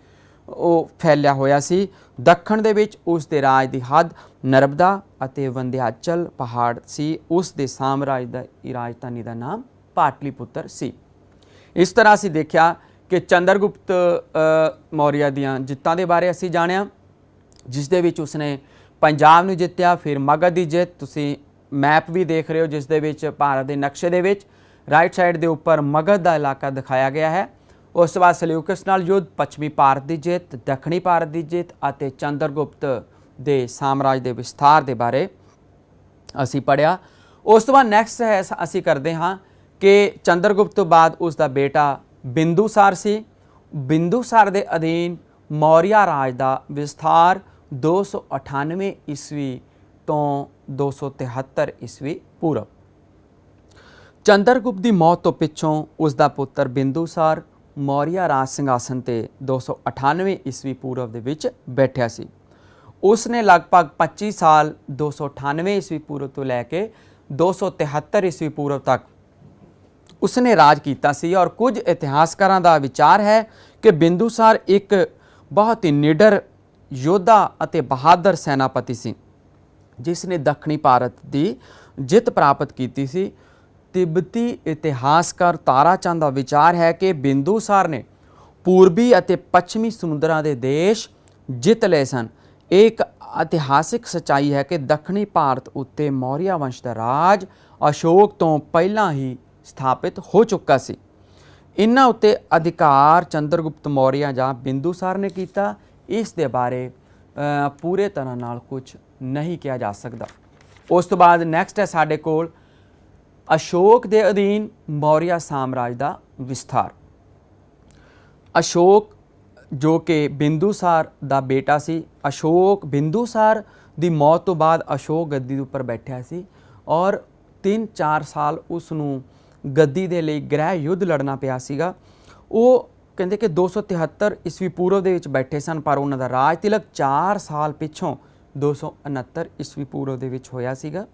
ਉਹ ਫੈਲਿਆ ਹੋਇਆ ਸੀ। ਦੱਖਣ ਦੇ ਵਿੱਚ ਉਸ ਦੇ ਰਾਜ ਦੀ ਹੱਦ ਨਰਮਦਾ ਅਤੇ ਵਿੰਧਿਆਚਲ ਪਹਾੜ ਸੀ। ਉਸ ਦੇ ਸਾਮਰਾਜ ਦਾ ਰਾਜਧਾਨੀ ਦਾ ਨਾਮ ਪਾਟਲੀਪੁੱਤਰ ਸੀ। ਇਸ ਤਰ੍ਹਾਂ ਅਸੀਂ ਦੇਖਿਆ ਕਿ ਚੰਦਰਗੁਪਤ ਮੌਰੀਆ ਦੀਆਂ ਜਿੱਤਾਂ ਦੇ ਬਾਰੇ ਅਸੀਂ ਜਾਣਿਆ, ਜਿਸ ਦੇ ਵਿੱਚ ਉਸਨੇ ਪੰਜਾਬ ਨੂੰ ਜਿੱਤਿਆ। ਫਿਰ ਮਗਧ ਦੀ ਜਿੱਤ, ਤੁਸੀਂ ਮੈਪ ਵੀ ਦੇਖ ਰਹੇ ਹੋ ਜਿਸ ਦੇ ਵਿੱਚ ਭਾਰਤ ਦੇ ਨਕਸ਼ੇ ਦੇ ਵਿੱਚ ਰਾਈਟ ਸਾਈਡ ਦੇ ਉੱਪਰ ਮਗਧ ਦਾ ਇਲਾਕਾ ਦਿਖਾਇਆ ਗਿਆ ਹੈ। ਉਸ ਤੋਂ ਬਾਅਦ ਸਲਿਊਕਸ ਨਾਲ ਯੁੱਧ, ਪੱਛਮੀ ਭਾਰਤ ਦੀ ਜਿੱਤ, ਦੱਖਣੀ ਭਾਰਤ ਦੀ ਜਿੱਤ ਅਤੇ ਚੰਦਰਗੁਪਤ ਦੇ ਸਾਮਰਾਜ ਦੇ ਵਿਸਥਾਰ ਦੇ ਬਾਰੇ ਅਸੀਂ ਪੜ੍ਹਿਆ। ਉਸ ਤੋਂ ਬਾਅਦ ਨੈਕਸਟ ਹੈ ਅਸੀਂ ਕਰਦੇ ਹਾਂ ਕਿ ਚੰਦਰਗੁਪਤ ਤੋਂ ਬਾਅਦ ਉਸ ਦਾ ਬੇਟਾ ਬਿੰਦੂਸਾਰ ਸੀ। ਬਿੰਦੂਸਾਰ ਦੇ ਅਧੀਨ ਮੌਰੀਆ ਰਾਜ ਦਾ ਵਿਸਥਾਰ 298 ਈਸਵੀ ਤੋਂ 273 ਈਸਵੀ ਪੂਰਵ। ਚੰਦਰਗੁਪਤ ਦੀ ਮੌਤ ਤੋਂ ਪਿੱਛੋਂ ਉਸ ਦਾ ਪੁੱਤਰ ਬਿੰਦੂਸਾਰ ਮੌਰੀਆ ਰਾਜ ਸਿੰਘਾਸਨ ਤੇ 298 ਈਸਵੀ ਪੂਰਵ ਦੇ ਵਿੱਚ ਬੈਠਿਆ ਸੀ। ਉਸ ਨੇ ਲਗਭਗ 25 ਸਾਲ 298 ਈਸਵੀ ਪੂਰਵ ਤੋਂ ਲੈ ਕੇ 273 ਈਸਵੀ ਪੂਰਵ ਤੱਕ ਉਸਨੇ ਰਾਜ ਕੀਤਾ ਸੀ। ਔਰ ਕੁਝ ਇਤਿਹਾਸਕਾਰਾਂ ਦਾ ਵਿਚਾਰ ਹੈ ਕਿ ਬਿੰਦੂਸਾਰ ਇੱਕ ਬਹੁਤ ਹੀ ਨਿਡਰ ਯੋਧਾ ਅਤੇ ਬਹਾਦਰ ਸੈਨਾਪਤੀ ਸੀ, ਜਿਸ ਨੇ ਦੱਖਣੀ ਭਾਰਤ ਦੀ ਜਿੱਤ ਪ੍ਰਾਪਤ ਕੀਤੀ ਸੀ। ਤਿੱਬਤੀ ਇਤਿਹਾਸਕਾਰ ਤਾਰਾਚੰਦ ਦਾ ਵਿਚਾਰ ਹੈ ਕਿ ਬਿੰਦੂਸਾਰ ਨੇ ਪੂਰਬੀ ਅਤੇ ਪੱਛਮੀ ਸਮੁੰਦਰਾਂ ਦੇ ਦੇਸ਼ ਜਿੱਤ ਲਏ ਸਨ। ਇਹ ਇੱਕ ਇਤਿਹਾਸਿਕ ਸੱਚਾਈ ਹੈ ਕਿ ਦੱਖਣੀ ਭਾਰਤ ਉੱਤੇ ਮੌਰੀਆ ਵੰਸ਼ ਦਾ ਰਾਜ ਅਸ਼ੋਕ ਤੋਂ ਪਹਿਲਾਂ ਹੀ ਸਥਾਪਿਤ ਹੋ ਚੁੱਕਾ ਸੀ। ਇਹਨਾਂ ਉੱਤੇ ਅਧਿਕਾਰ ਚੰਦਰਗੁਪਤ ਮੌਰੀਆ ਜਾਂ ਬਿੰਦੂਸਾਰ ਨੇ ਕੀਤਾ, ਇਸ ਦੇ ਬਾਰੇ ਪੂਰੇ ਤਰ੍ਹਾਂ ਨਾਲ ਕੁਝ ਨਹੀਂ ਕਿਹਾ ਜਾ ਸਕਦਾ। ਉਸ ਤੋਂ ਬਾਅਦ ਨੈਕਸਟ ਹੈ ਸਾਡੇ ਕੋਲ ਅਸ਼ੋਕ ਦੇ ਅਧੀਨ ਮੌਰੀਆ ਸਾਮਰਾਜ ਦਾ ਵਿਸਥਾਰ। ਅਸ਼ੋਕ ਜੋ ਕਿ ਬਿੰਦੂਸਾਰ ਦਾ ਬੇਟਾ ਸੀ, ਅਸ਼ੋਕ ਬਿੰਦੂਸਾਰ ਦੀ ਮੌਤ ਤੋਂ ਬਾਅਦ ਅਸ਼ੋਕ ਗੱਦੀ ਦੇ ਉੱਪਰ ਬੈਠਿਆ ਸੀ ਔਰ 3-4 ਸਾਲ ਉਸ ਨੂੰ ਗੱਦੀ ਦੇ ਲਈ ਗ੍ਰਹਿ ਯੁੱਧ ਲੜਨਾ ਪਿਆ ਸੀਗਾ। ਉਹ ਕਹਿੰਦੇ ਕਿ 273 ਈਸਵੀ ਪੂਰਵ ਦੇ ਵਿੱਚ ਬੈਠੇ ਸਨ, ਪਰ ਉਹਨਾਂ ਦਾ ਰਾਜ ਤਿਲਕ 4 ਸਾਲ ਪਿੱਛੋਂ 269 ਈਸਵੀ ਪੂਰਵ ਦੇ ਵਿੱਚ ਹੋਇਆ ਸੀਗਾ।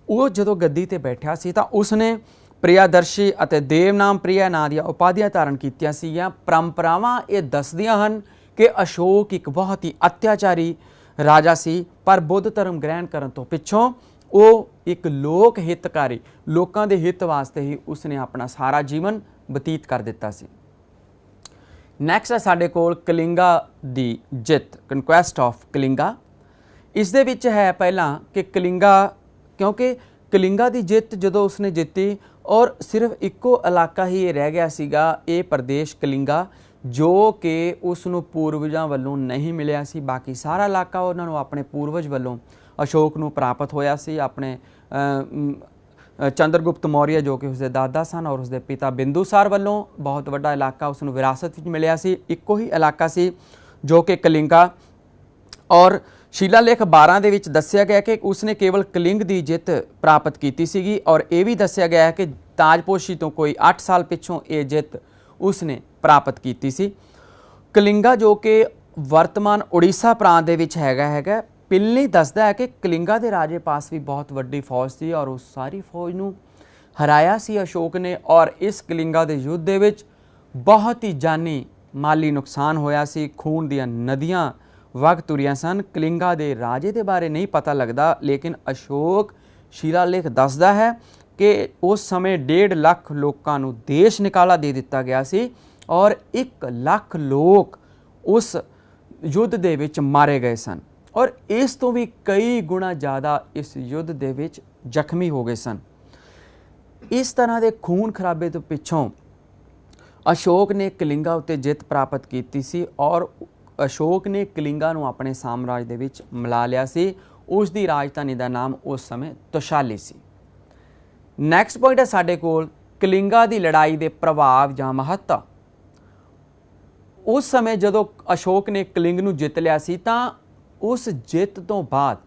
ਉਹ ਜਦੋਂ ਗੱਦੀ ਤੇ ਬੈਠਿਆ ਸੀ ਤਾਂ ਉਸਨੇ ਪ੍ਰਿਆਦਰਸ਼ੀ ਅਤੇ ਦੇਵਨਾਮ ਪ੍ਰਿਆ ਨਾਂ ਦੀਆਂ ਉਪਾਧੀਆਂ ਧਾਰਨ ਕੀਤੀਆਂ ਸੀਗੀਆਂ। ਪਰੰਪਰਾਵਾਂ ਇਹ ਦੱਸਦੀਆਂ ਹਨ ਕਿ ਅਸ਼ੋਕ ਇੱਕ ਬਹੁਤ ਹੀ ਅਤਿਆਚਾਰੀ ਰਾਜਾ ਸੀ, ਪਰ ਬੁੱਧ ਧਰਮ ਗ੍ਰਹਿਣ ਕਰਨ ਤੋਂ ਪਿੱਛੋਂ ਉਹ ਇੱਕ ਲੋਕ ਹਿੱਤਕਾਰੀ, ਲੋਕਾਂ ਦੇ ਹਿੱਤ ਵਾਸਤੇ ਹੀ ਉਸਨੇ ਆਪਣਾ ਸਾਰਾ ਜੀਵਨ ਬਤੀਤ ਕਰ ਦਿੱਤਾ ਸੀ। ਨੈਕਸਟ ਹੈ ਸਾਡੇ ਕੋਲ ਕਲਿੰਗਾ ਦੀ ਜਿੱਤ, ਕਨਕੁਐਸਟ ਆਫ ਕਲਿੰਗਾ। ਇਸ ਦੇ ਵਿੱਚ ਹੈ ਪਹਿਲਾਂ ਕਿ ਕਲਿੰਗਾ, ਕਿਉਂਕਿ ਕਲਿੰਗਾ ਦੀ ਜਿੱਤ ਜਦੋਂ ਉਸਨੇ ਜਿੱਤੀ ਔਰ ਸਿਰਫ ਇੱਕੋ ਇਲਾਕਾ ਹੀ ਇਹ ਰਹਿ ਗਿਆ ਸੀਗਾ, ਇਹ ਪ੍ਰਦੇਸ਼ ਕਲਿੰਗਾ, ਜੋ ਕਿ ਉਸ ਨੂੰ ਪੂਰਵਜਾਂ ਵੱਲੋਂ ਨਹੀਂ ਮਿਲਿਆ ਸੀ। ਬਾਕੀ ਸਾਰਾ ਇਲਾਕਾ ਉਹਨਾਂ ਨੂੰ ਆਪਣੇ ਪੂਰਵਜ ਵੱਲੋਂ ਅਸ਼ੋਕ ਨੂੰ ਪ੍ਰਾਪਤ ਹੋਇਆ ਸੀ, ਆਪਣੇ ਚੰਦਰਗੁਪਤ ਮੌਰੀਆ ਜੋ ਕਿ ਉਸਦੇ ਦਾਦਾ ਸਨ ਔਰ ਉਸਦੇ ਪਿਤਾ ਬਿੰਦੂਸਾਰ ਵੱਲੋਂ ਬਹੁਤ ਵੱਡਾ ਇਲਾਕਾ ਉਸ ਨੂੰ ਵਿਰਾਸਤ ਵਿੱਚ ਮਿਲਿਆ ਸੀ। ਇੱਕੋ ਹੀ ਇਲਾਕਾ ਸੀ ਜੋ ਕਿ ਕਲਿੰਗਾ। ਔਰ ਸ਼ਿਲਾਲੇਖ 12 ਦੇ ਵਿੱਚ ਦੱਸਿਆ ਗਿਆ ਕਿ ਉਸਨੇ ਕੇਵਲ ਕਲਿੰਗ ਦੀ ਜਿੱਤ ਪ੍ਰਾਪਤ ਕੀਤੀ ਸੀਗੀ ਔਰ ਇਹ ਵੀ ਦੱਸਿਆ ਗਿਆ ਹੈ ਕਿ ਤਾਜਪੋਸ਼ੀ ਤੋਂ ਕੋਈ 8 ਸਾਲ ਪਿੱਛੋਂ ਇਹ ਜਿੱਤ ਉਸਨੇ ਪ੍ਰਾਪਤ ਕੀਤੀ ਸੀ। ਕਲਿੰਗਾ ਜੋ ਕਿ ਵਰਤਮਾਨ ਉੜੀਸਾ ਪ੍ਰਾਂਤ ਦੇ ਵਿੱਚ ਹੈਗਾ। ਪਿਲਨੀ ਦੱਸਦਾ ਹੈ ਕਿ ਕਲਿੰਗਾ ਦੇ ਰਾਜੇ ਪਾਸ ਵੀ ਬਹੁਤ ਵੱਡੀ ਫੌਜ ਸੀ ਔਰ ਉਸ ਸਾਰੀ ਫੌਜ ਨੂੰ ਹਰਾਇਆ ਸੀ ਅਸ਼ੋਕ ਨੇ। ਔਰ ਇਸ ਕਲਿੰਗਾ ਦੇ ਯੁੱਧ ਦੇ ਵਿੱਚ ਬਹੁਤ ਹੀ ਜਾਨੀ ਮਾਲੀ ਨੁਕਸਾਨ ਹੋਇਆ ਸੀ, ਖੂਨ ਦੀਆਂ ਨਦੀਆਂ ਵਗ ਤੁਰੀਆਂ ਸਨ। ਕਲਿੰਗਾ ਦੇ ਰਾਜੇ ਦੇ ਬਾਰੇ ਨਹੀਂ ਪਤਾ ਲੱਗਦਾ, ਲੇਕਿਨ ਅਸ਼ੋਕ ਸ਼ਿਲਾਲੇਖ ਦੱਸਦਾ ਹੈ ਕਿ ਉਸ ਸਮੇਂ 1.5 ਲੱਖ ਲੋਕਾਂ ਨੂੰ ਦੇਸ਼ ਨਿਕਾਲਾ ਦੇ ਦਿੱਤਾ ਗਿਆ ਸੀ ਔਰ 1 ਲੱਖ ਲੋਕ ਉਸ ਯੁੱਧ ਦੇ ਵਿੱਚ ਮਾਰੇ ਗਏ ਸਨ ਔਰ ਇਸ ਤੋਂ ਵੀ ਕਈ ਗੁਣਾ ਜ਼ਿਆਦਾ ਇਸ ਯੁੱਧ ਦੇ ਵਿੱਚ ਜ਼ਖਮੀ ਹੋ ਗਏ ਸਨ। ਇਸ ਤਰ੍ਹਾਂ ਦੇ ਖੂਨ ਖਰਾਬੇ ਤੋਂ ਪਿੱਛੋਂ ਅਸ਼ੋਕ ਨੇ ਕਲਿੰਗਾ ਉੱਤੇ ਜਿੱਤ ਪ੍ਰਾਪਤ ਕੀਤੀ ਸੀ ਔਰ ਅਸ਼ੋਕ ਨੇ ਕਲਿੰਗਾ ਨੂੰ ਆਪਣੇ ਸਾਮਰਾਜ ਦੇ ਵਿੱਚ ਮਿਲਾ ਲਿਆ ਸੀ। ਉਸ ਦੀ ਰਾਜਧਾਨੀ ਦਾ ਨਾਮ ਉਸ ਸਮੇਂ ਤੋਸ਼ਾਲੀ ਸੀ। ਨੈਕਸਟ ਪੁਆਇੰਟ ਹੈ ਸਾਡੇ ਕੋਲ ਕਲਿੰਗਾ ਦੀ ਲੜਾਈ ਦੇ ਪ੍ਰਭਾਵ ਜਾਂ ਮਹੱਤਤਾ। ਉਸ ਸਮੇਂ ਜਦੋਂ ਅਸ਼ੋਕ ਨੇ ਕਲਿੰਗ ਨੂੰ ਜਿੱਤ ਲਿਆ ਸੀ ਤਾਂ ਉਸ ਜਿੱਤ ਤੋਂ ਬਾਅਦ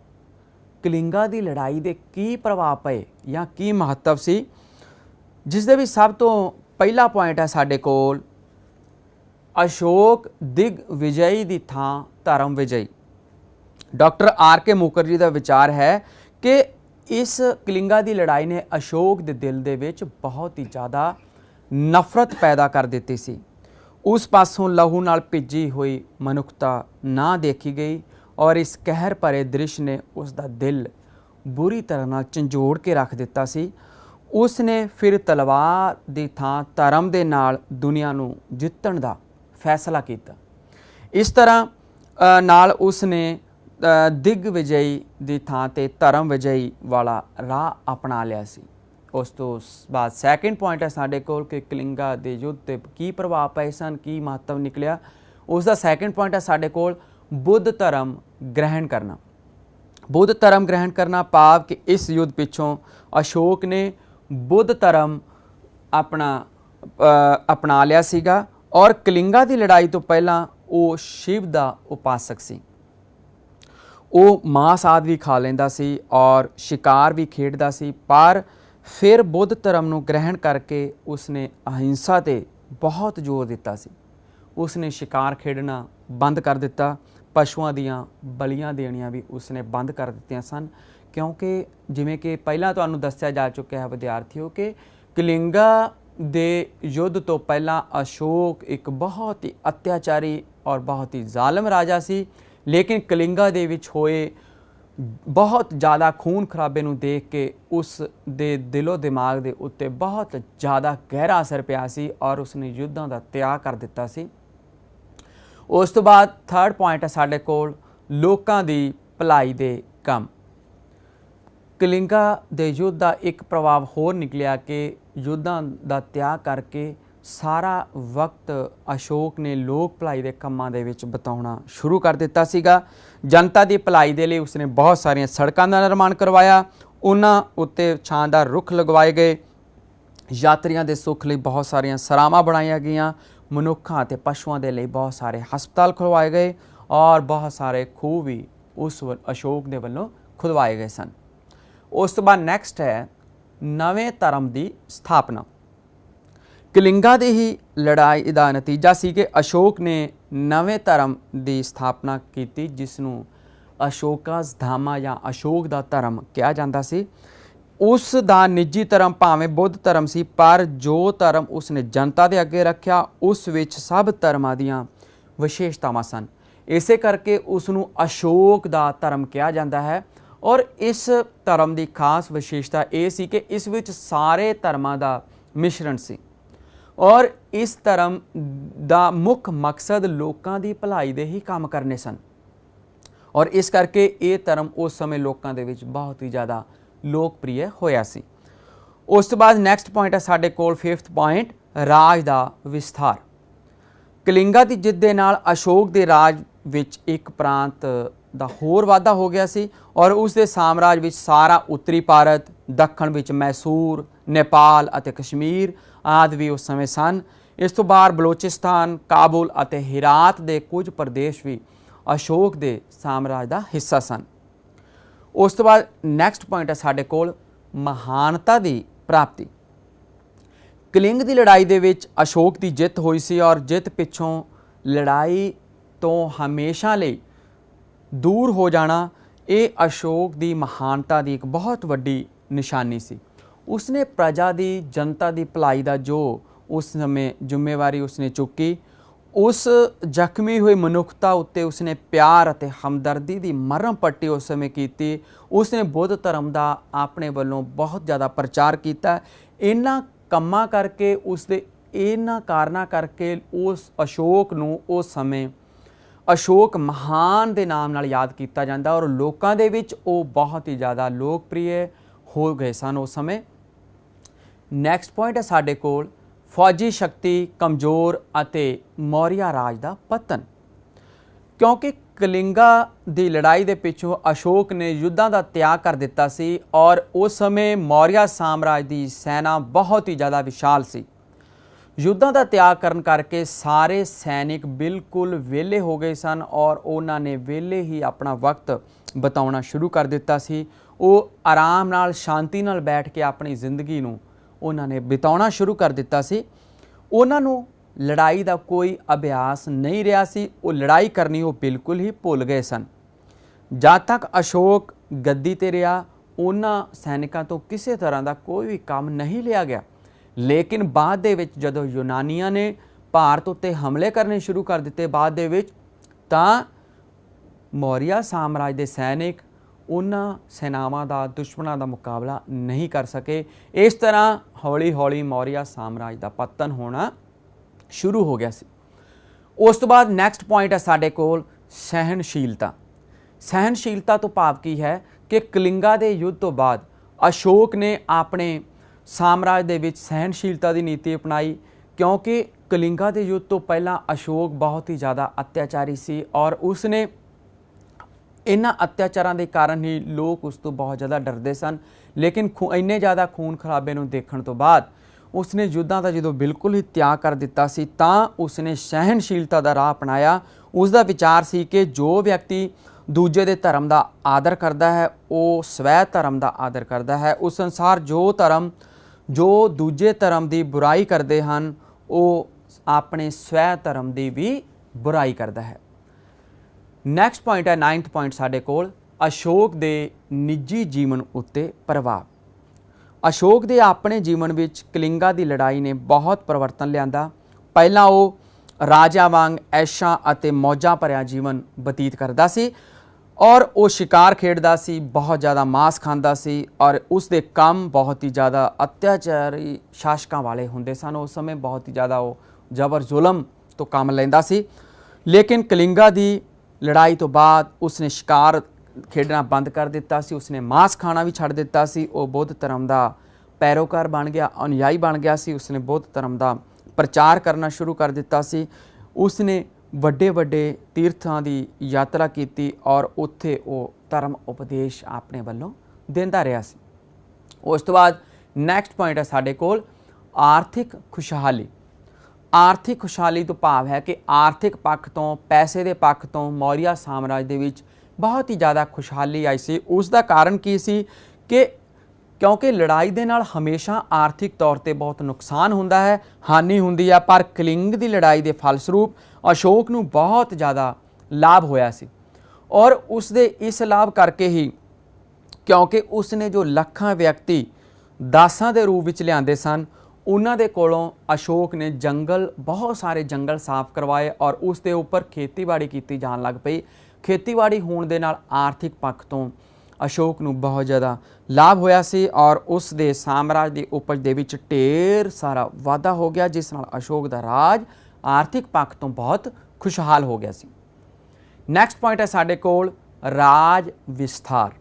ਕਲਿੰਗਾ ਦੀ ਲੜਾਈ ਦੇ ਕੀ ਪ੍ਰਭਾਵ ਪਏ ਜਾਂ ਕੀ ਮਹੱਤਵ ਸੀ, ਜਿਸ ਦੇ ਵਿੱਚ ਸਭ ਤੋਂ ਪਹਿਲਾ ਪੁਆਇੰਟ ਹੈ ਸਾਡੇ ਕੋਲ ਅਸ਼ੋਕ ਦਿਗ ਵਿਜਈ ਦੀ ਥਾਂ ਧਰਮ ਵਿਜਈ। ਡਾਕਟਰ ਆਰ ਕੇ ਮੁਖਰਜੀ ਦਾ ਵਿਚਾਰ ਹੈ ਕਿ इस कलिंगा की लड़ाई ने अशोक के दिल दे विच बहुत ही ज़्यादा नफरत पैदा कर दी सी। उस पासों लहू नाल भिजी हुई मनुखता ना देखी गई और इस कहर भरे दृश्य ने उसका दिल बुरी तरह नाल झंझोड़ के रख दिता सी। उसने फिर तलवार की थां धर्म दे नाल दुनिया नूं जितण दा फैसला किया। इस तरह नाल उसने दिग्विजयी की थां ते धर्म विजयी वाला राह अपना लिया सी। उस तो बाद सैकेंड पॉइंट है साडे कोल कि कलिंगा के युद्ध ते की प्रभाव पए सन, की महत्व निकलिया। उसका सैकेंड पॉइंट है साडे कोल बुद्ध धर्म ग्रहण करना। बुद्ध धर्म ग्रहण करना भाव कि इस युद्ध पिछों अशोक ने बुद्ध धर्म अपना लिया सीगा और कलिंगा की लड़ाई तो पहला वो शिव का उपासक सी। वो मांस आदि भी खा लेंदा सी और शिकार भी खेडदा सी, पर फिर बुद्ध धर्म नूं ग्रहण करके उसने अहिंसा ते बहुत जोर दिता सी। उसने शिकार खेडना बंद कर दिता, पशुआं दियां बलियां देणियां भी उसने बंद कर दित्तियां सन, क्योंकि जिवें कि पहलां तुहानूं दस्सिया जा चुक्या है विद्यार्थियों कि कलिंगा दे युद्ध तो पहला अशोक एक बहुत ही अत्याचारी और बहुत ही जालिम राजा सी, लेकिन कलिंगा दे विच होए बहुत ज़्यादा खून खराबे नूं देख के उस दे दिलो दिमाग दे उत्ते बहुत ज़्यादा गहरा असर पिया सी और उसने युद्धां दा त्याग कर दिता सी। उस तो बाद थर्ड पॉइंट है साडे कोल लोकां दी भलाई दे कम। कलिंगा दे युद्ध का एक प्रभाव होर निकलिया कि युद्धां दा त्याग करके सारा वक्त अशोक ने लोक भलाई के कामां दे विच बिताउणा शुरू कर दिता सीगा। जनता की भलाई दे लई उसने बहुत सारिया सड़कों का निर्माण करवाया, उन्हां उत्ते शानदार रुख लगवाए गए, यात्रियों के सुख लई बहुत सारिया सरावां बनाईਆਂ गईयां, मनुक्खां ते पशुओं के लिए बहुत सारे हस्पताल खुलवाए गए और बहुत सारे खूह भी उस अशोक के वल्लों खुदवाए गए सन। उस तो बाद नैक्सट है नवें धर्म की स्थापना। कलिंगा की ही लड़ाई का नतीजा सी कि अशोक ने नवें धर्म की स्थापना की, जिसनों अशोकास धामा या अशोक का धर्म कहा जाता सी। उस दा निजी धर्म भावें बुद्ध धर्म सी, पर जो धर्म उसने जनता के अगे रखा उस विच सब धर्मां दियां विशेषतावां सन। इसे करके उसनों अशोक का धर्म कहा जाता है। और इस धर्म की खास विशेषता ये सी कि इस विच सारे धर्मां का मिश्रण सी और इस धर्म का मुख्य मकसद लोगों की भलाई दे ही काम करने सन और इस करके ये धर्म उस समय लोगों के विच बहुत ही ज़्यादा लोकप्रिय होया सी। उस तो बाद नैक्सट पॉइंट है साडे कोल फिफ्थ पॉइंट राज का विस्तार। कलिंगा की जिद्द दे नाल अशोक के राज विच एक प्रांत का होर वाधा हो गया सी और उसके साम्राज विच सारा उत्तरी भारत, दक्षिण विच मैसूर, नेपाल अते कश्मीर आदि भी उस समय सन। इस तो बाहर बलोचिस्तान, काबुल अते हिरात के कुछ प्रदेश भी अशोक के साम्राज का हिस्सा सन। उस तो बाद नैक्सट पॉइंट है साडे कोल महानता की प्राप्ति। कलिंग की लड़ाई दे विच अशोक की जित हुई सी और जित पिछों लड़ाई तो हमेशा लई दूर हो जाना ये अशोक की महानता की एक बहुत वड्डी निशानी सी। उसने प्रजा की जनता की भलाई का जो उस समय जिम्मेवारी उसने चुकी, उस जख्मी हुई मनुखता उत्ते उसने प्यार अते हमदर्दी की मरम पट्टी उस समय की। उसने बुद्ध धर्म का अपने वालों बहुत ज़्यादा प्रचार किया। इन्हां कम्मां करके उसके इन्हां कारणा करके उस अशोक नूं उस समय अशोक महान के नाम नाल याद किया जाता और लोगों के विच वो बहुत ही ज़्यादा लोकप्रिय हो गए सन उस समय। नैक्सट पॉइंट है साडे कोल फौजी शक्ति कमज़ोर अते मौर्य राज का पतन। क्योंकि कलिंगा की लड़ाई के पिछों अशोक ने युद्धां का त्याग कर दिता सी और उस समय मौर्य साम्राज्य की सेना बहुत ही ज़्यादा विशाल सी। युद्धां का त्याग करन करके सारे सैनिक बिल्कुल वेले हो गए सन और उन्होंने वेले ही अपना वक्त बिताउणा शुरू कर दिता सी। वो आराम नाल शांति नाल बैठ के अपनी जिंदगी नूं उन्होंने बिताउणा शुरू कर दिता सी। उन्होंने लड़ाई का कोई अभ्यास नहीं रहा सी, वो लड़ाई करनी वो बिल्कुल ही भुल गए सन। जद तक अशोक गद्दी ते रहा ਉਹਨਾਂ ਸੈਨਿਕਾਂ ਤੋਂ ਕਿਸੇ ਤਰ੍ਹਾਂ ਦਾ ਕੋਈ ਵੀ ਕੰਮ ਨਹੀਂ ਲਿਆ ਗਿਆ। ਲੇਕਿਨ ਬਾਅਦ ਦੇ ਵਿੱਚ ਜਦੋਂ ਯੂਨਾਨੀਆਂ ਨੇ ਭਾਰਤ ਉੱਤੇ ਹਮਲੇ ਕਰਨੇ ਸ਼ੁਰੂ ਕਰ ਦਿੱਤੇ ਬਾਅਦ ਦੇ ਵਿੱਚ, ਤਾਂ ਮੌਰੀਆ ਸਾਮਰਾਜ ਦੇ ਸੈਨਿਕ ਉਹਨਾਂ ਸੈਨਾਵਾਂ ਦਾ, ਦੁਸ਼ਮਣਾਂ ਦਾ ਮੁਕਾਬਲਾ ਨਹੀਂ ਕਰ ਸਕੇ। ਇਸ ਤਰ੍ਹਾਂ ਹੌਲੀ ਹੌਲੀ ਮੌਰੀਆ ਸਾਮਰਾਜ ਦਾ ਪਤਨ ਹੋਣਾ ਸ਼ੁਰੂ ਹੋ ਗਿਆ ਸੀ। ਉਸ ਤੋਂ ਬਾਅਦ ਨੈਕਸਟ ਪੁਆਇੰਟ ਹੈ ਸਾਡੇ ਕੋਲ ਸਹਿਣਸ਼ੀਲਤਾ। ਸਹਿਣਸ਼ੀਲਤਾ ਤੋਂ ਭਾਵ ਕੀ ਹੈ ਕਿ ਕਲਿੰਗਾ ਦੇ ਯੁੱਧ ਤੋਂ ਬਾਅਦ ਅਸ਼ੋਕ ਨੇ ਆਪਣੇ ਸਾਮਰਾਜ ਦੇ ਵਿੱਚ ਸਹਿਣਸ਼ੀਲਤਾ ਦੀ ਨੀਤੀ ਅਪਣਾਈ, ਕਿਉਂਕਿ ਕਲਿੰਗਾ ਦੇ ਯੁੱਧ ਤੋਂ ਪਹਿਲਾਂ ਅਸ਼ੋਕ ਬਹੁਤ ਹੀ ਜ਼ਿਆਦਾ ਅਤਿਆਚਾਰੀ ਸੀ ਔਰ ਉਸਨੇ ਇਹਨਾਂ ਅਤਿਆਚਾਰਾਂ ਦੇ ਕਾਰਨ ਹੀ ਲੋਕ ਉਸ ਤੋਂ ਬਹੁਤ ਜ਼ਿਆਦਾ ਡਰਦੇ ਸਨ। ਲੇਕਿਨ ਇੰਨੇ ਜ਼ਿਆਦਾ ਖੂਨ ਖਰਾਬੇ ਨੂੰ ਦੇਖਣ ਤੋਂ ਬਾਅਦ ਉਸਨੇ ਯੁੱਧਾਂ ਦਾ ਜਦੋਂ ਬਿਲਕੁਲ ਹੀ ਤਿਆਗ ਕਰ ਦਿੱਤਾ ਸੀ, ਤਾਂ ਉਸਨੇ ਸਹਿਣਸ਼ੀਲਤਾ ਦਾ ਰਾਹ ਅਪਣਾਇਆ। ਉਸ ਦਾ ਵਿਚਾਰ ਸੀ ਕਿ ਜੋ ਵਿਅਕਤੀ ਦੂਜੇ ਦੇ ਧਰਮ ਦਾ ਆਦਰ ਕਰਦਾ ਹੈ ਉਹ ਸਵੈ ਧਰਮ ਦਾ ਆਦਰ ਕਰਦਾ ਹੈ। ਉਸ ਅਨੁਸਾਰ ਜੋ ਦੂਜੇ ਧਰਮ ਦੀ ਬੁਰਾਈ ਕਰਦੇ ਹਨ ਉਹ ਆਪਣੇ ਸਵੈ ਧਰਮ ਦੀ ਵੀ ਬੁਰਾਈ ਕਰਦਾ ਹੈ। ਨੈਕਸਟ ਪੁਆਇੰਟ ਹੈ 9th ਪੁਆਇੰਟ ਸਾਡੇ ਕੋਲ ਅਸ਼ੋਕ ਦੇ ਨਿੱਜੀ ਜੀਵਨ ਉੱਤੇ ਪ੍ਰਭਾਵ। ਅਸ਼ੋਕ ਦੇ ਆਪਣੇ ਜੀਵਨ ਵਿੱਚ ਕਲਿੰਗਾ ਦੀ ਲੜਾਈ ਨੇ ਬਹੁਤ ਪਰਿਵਰਤਨ ਲਿਆਂਦਾ। ਪਹਿਲਾਂ ਉਹ ਰਾਜਾ ਵਾਂਗ ਐਸ਼ਾਂ ਅਤੇ ਮੌਜਾਂ ਭਰਿਆ ਜੀਵਨ ਬਤੀਤ ਕਰਦਾ ਸੀ ਔਰ ਉਹ ਸ਼ਿਕਾਰ ਖੇਡਦਾ ਸੀ, ਬਹੁਤ ਜ਼ਿਆਦਾ ਮਾंस ਖਾਂਦਾ ਸੀ ਔਰ ਉਸ ਦੇ ਕੰਮ ਬਹੁਤ ਹੀ ਜ਼ਿਆਦਾ ਅਤਿਆਚਾਰੀ ਸ਼ਾਸਕਾਂ ਵਾਲੇ ਹੁੰਦੇ ਸਨ। ਉਸ ਸਮੇਂ ਬਹੁਤ ਹੀ ਜ਼ਿਆਦਾ ਉਹ ਜ਼ਬਰ ਜ਼ੁਲਮ ਤੋਂ ਕੰਮ ਲੈਂਦਾ ਸੀ। ਲੇਕਿਨ ਕਲਿੰਗਾ ਦੀ ਲੜਾਈ ਤੋਂ ਬਾਅਦ ਉਸਨੇ ਸ਼ਿਕਾਰ ਖੇਡਣਾ ਬੰਦ ਕਰ ਦਿੱਤਾ ਸੀ, ਉਸਨੇ ਮਾंस ਖਾਣਾ ਵੀ ਛੱਡ ਦਿੱਤਾ ਸੀ। ਉਹ ਬੁੱਧ ਧਰਮ ਦਾ ਪੈਰੋਕਾਰ ਬਣ ਗਿਆ, ਅਨੁਯਾਈ ਬਣ ਗਿਆ ਸੀ। ਉਸਨੇ ਬੁੱਧ ਧਰਮ ਦਾ ਪ੍ਰਚਾਰ ਕਰਨਾ ਸ਼ੁਰੂ ਕਰ ਦਿੱਤਾ ਸੀ। ਉਸਨੇ ਵੱਡੇ ਵੱਡੇ ਤੀਰਥਾਂ ਦੀ ਯਾਤਰਾ ਕੀਤੀ ਔਰ ਉੱਥੇ ਉਹ ਧਰਮ ਉਪਦੇਸ਼ ਆਪਣੇ ਵੱਲੋਂ ਦਿੰਦਾ ਰਿਹਾ ਸੀ। ਉਸ ਤੋਂ ਬਾਅਦ ਨੈਕਸਟ ਪੁਆਇੰਟ ਹੈ ਸਾਡੇ ਕੋਲ ਆਰਥਿਕ ਖੁਸ਼ਹਾਲੀ। ਆਰਥਿਕ ਖੁਸ਼ਹਾਲੀ ਤੋਂ ਭਾਵ ਹੈ ਕਿ ਆਰਥਿਕ ਪੱਖ ਤੋਂ, ਪੈਸੇ ਦੇ ਪੱਖ ਤੋਂ ਮੌਰੀਆ ਸਾਮਰਾਜ ਦੇ ਵਿੱਚ ਬਹੁਤ ਹੀ ਜ਼ਿਆਦਾ ਖੁਸ਼ਹਾਲੀ ਆਈ ਸੀ। ਉਸ ਦਾ ਕਾਰਨ ਕੀ ਸੀ ਕਿ ਕਿਉਂਕਿ ਲੜਾਈ ਦੇ ਨਾਲ ਹਮੇਸ਼ਾ ਆਰਥਿਕ ਤੌਰ ਤੇ ਬਹੁਤ ਨੁਕਸਾਨ ਹੁੰਦਾ ਹੈ, ਹਾਨੀ ਹੁੰਦੀ ਹੈ, ਪਰ ਕਲਿੰਗ ਦੀ ਲੜਾਈ ਦੇ ਫਲਸਰੂਪ ਅਸ਼ੋਕ ਨੂੰ ਬਹੁਤ ਜ਼ਿਆਦਾ ਲਾਭ ਹੋਇਆ ਸੀ ਔਰ ਉਸ ਦੇ ਇਸ ਲਾਭ ਕਰਕੇ ਹੀ, ਕਿਉਂਕਿ ਉਸ ਨੇ ਜੋ ਲੱਖਾਂ ਵਿਅਕਤੀ ਦਾਸਾਂ ਦੇ ਰੂਪ ਵਿੱਚ ਲਿਆਂਦੇ ਸਨ, ਉਹਨਾਂ ਦੇ ਕੋਲੋਂ ਅਸ਼ੋਕ ਨੇ ਬਹੁਤ ਸਾਰੇ ਜੰਗਲ ਸਾਫ਼ ਕਰਵਾਏ ਔਰ ਉਸ ਦੇ ਉੱਪਰ ਖੇਤੀਬਾੜੀ ਕੀਤੀ ਜਾਣ ਲੱਗ ਪਈ। ਖੇਤੀਬਾੜੀ ਹੋਣ ਦੇ ਨਾਲ ਆਰਥਿਕ ਪੱਖ ਤੋਂ ਅਸ਼ੋਕ ਨੂੰ ਬਹੁਤ ਜ਼ਿਆਦਾ ਲਾਭ ਹੋਇਆ ਸੀ ਔਰ ਉਸ ਦੇ ਸਾਮਰਾਜ ਦੀ ਉਪਜ ਦੇ ਵਿੱਚ ਢੇਰ ਸਾਰਾ ਵਾਧਾ ਹੋ ਗਿਆ, ਜਿਸ ਨਾਲ ਅਸ਼ੋਕ ਦਾ ਰਾਜ ਆਰਥਿਕ ਪੱਖ ਤੋਂ ਬਹੁਤ ਖੁਸ਼ਹਾਲ ਹੋ ਗਿਆ ਸੀ। ਨੈਕਸਟ ਪੁਆਇੰਟ ਹੈ ਸਾਡੇ ਕੋਲ ਰਾਜ ਵਿਸਥਾਰ।